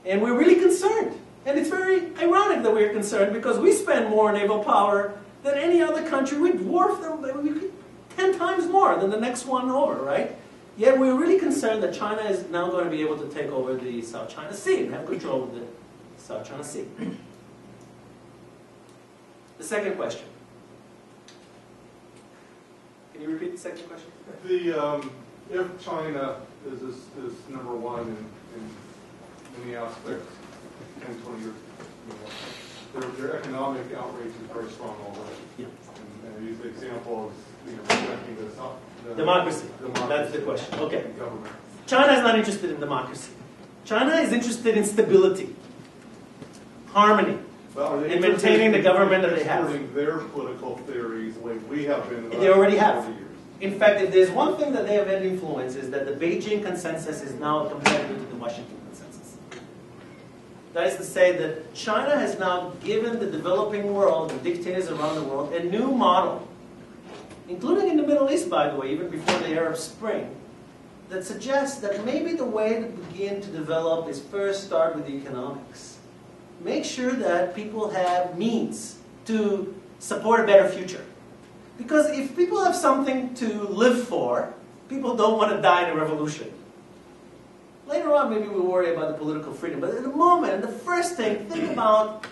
And we're really concerned. And it's very ironic that we're concerned because we spend more naval power than any other country. We dwarf them 10 times more than the next one over, right? Yet we're really concerned that China is now going to be able to take over the South China Sea and have control of the South China Sea. The second question. Can you repeat the second question? If China is number one in many aspects, 10, 20 years ago, their economic outreach is very strong already. Yeah. And I use the example of respecting the Democracy. democracy. That's the question. Okay. Government. China is not interested in democracy. China is interested in stability, harmony, Well, are they in maintaining the interested in government that they have. exporting their political theories the way we have been in the They last already have. 40 years? In fact, if there's one thing that they have had influence is that the Beijing consensus is now a competitor to the Washington consensus. That is to say that China has now given the developing world, the dictators around the world, a new model, including in the Middle East, by the way, even before the Arab Spring, that suggests that maybe the way to begin to develop is first start with the economics. Make sure that people have means to support a better future. Because if people have something to live for, people don't want to die in a revolution. Later on, maybe we'll worry about the political freedom. But at the moment, the first thing, think about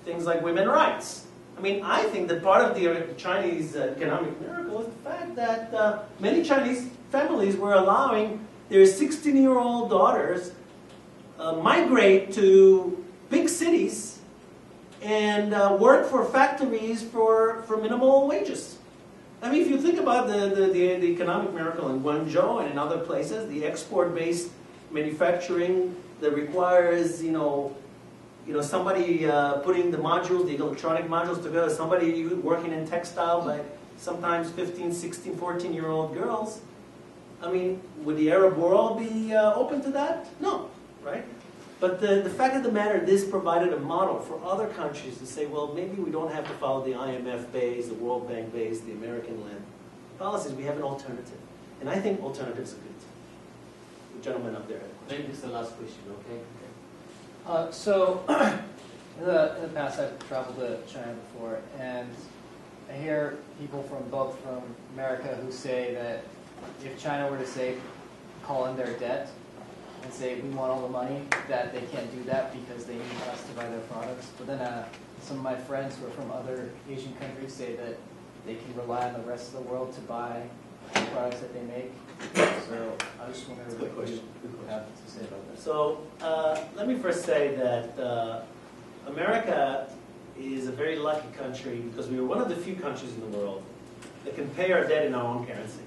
things like women's rights. I mean, I think that part of the Chinese economic miracle is the fact that many Chinese families were allowing their 16-year-old daughters migrate to big cities and work for factories for minimal wages. I mean, if you think about the economic miracle in Guangzhou and in other places, the export-based manufacturing that requires, somebody putting the modules, the electronic modules together, somebody working in textile by sometimes 15, 16, 14-year-old girls. I mean, would the Arab world be open to that? No, right? But the fact of the matter, this provided a model for other countries to say, well, maybe we don't have to follow the IMF-based, the World Bank-based, the American-led policies. We have an alternative. And I think alternatives are good. The gentleman up there. Maybe this is the last question, okay? So, in the past, I've traveled to China before, and I hear people from America who say that if China were to say, call in their debt and say we want all the money, that they can't do that because they need us to buy their products. But then some of my friends who are from other Asian countries say that they can rely on the rest of the world to buy the products that they make. So I just wonder what you have to say about that. So let me first say that America is a very lucky country because we are one of the few countries in the world that can pay our debt in our own currency.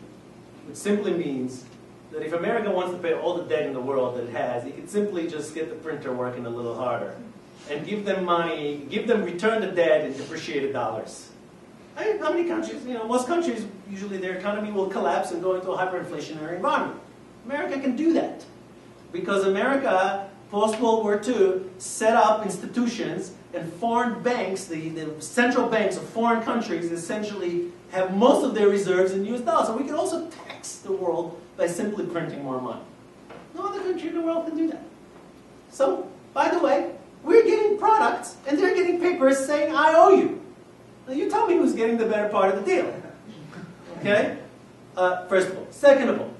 Which simply means that if America wants to pay all the debt in the world that it has, it can simply just get the printer working a little harder and give them money, return the debt in depreciated dollars. How many countries, most countries, usually their economy will collapse and go into a hyperinflationary environment. America can do that because America, post-World War II, set up institutions and foreign banks, the central banks of foreign countries essentially have most of their reserves in US dollars. So we can also tax the world by simply printing more money. No other country in the world can do that. So, by the way, we're getting products and they're getting papers saying, I owe you. Now you tell me who's getting the better part of the deal. Okay? First of all. Second of all,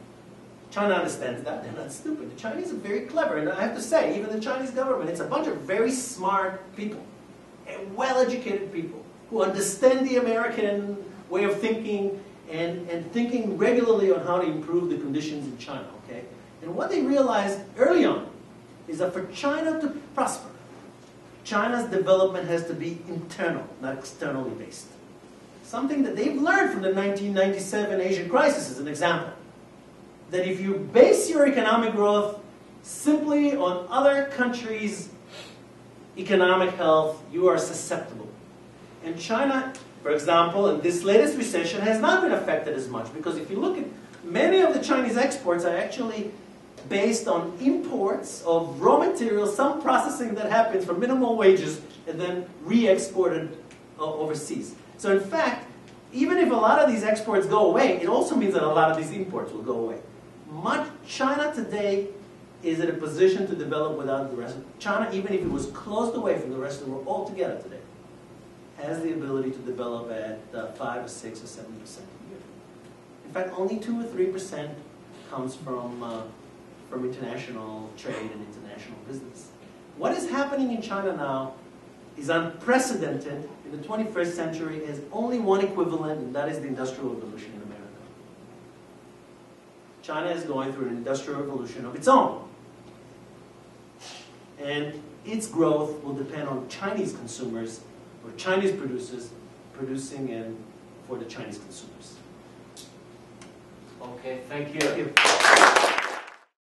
China understands that. They're not stupid. The Chinese are very clever. And I have to say, even the Chinese government, it's a bunch of very smart people and well-educated people who understand the American way of thinking and thinking regularly on how to improve the conditions in China. Okay? And what they realized early on is that for China to prosper, China's development has to be internal, not externally based. Something that they've learned from the 1997 Asian crisis is an example. That if you base your economic growth simply on other countries' economic health, you are susceptible. And China, for example, in this latest recession has not been affected as much because if you look at many of the Chinese exports are actually based on imports of raw materials, some processing that happens for minimal wages and then re-exported overseas. So in fact, even if a lot of these exports go away, it also means that a lot of these imports will go away. China today is in a position to develop without the rest. China, even if it was closed away from the rest of the world altogether today, has the ability to develop at 5 or 6 or 7% a year. In fact, only 2 or 3% comes from international trade and international business. What is happening in China now is unprecedented. In the 21st century, has only one equivalent, and that is the Industrial Revolution in America. China is going through an industrial revolution of its own. And its growth will depend on Chinese consumers or Chinese producers producing and for the Chinese consumers. Okay, thank you. Thank you.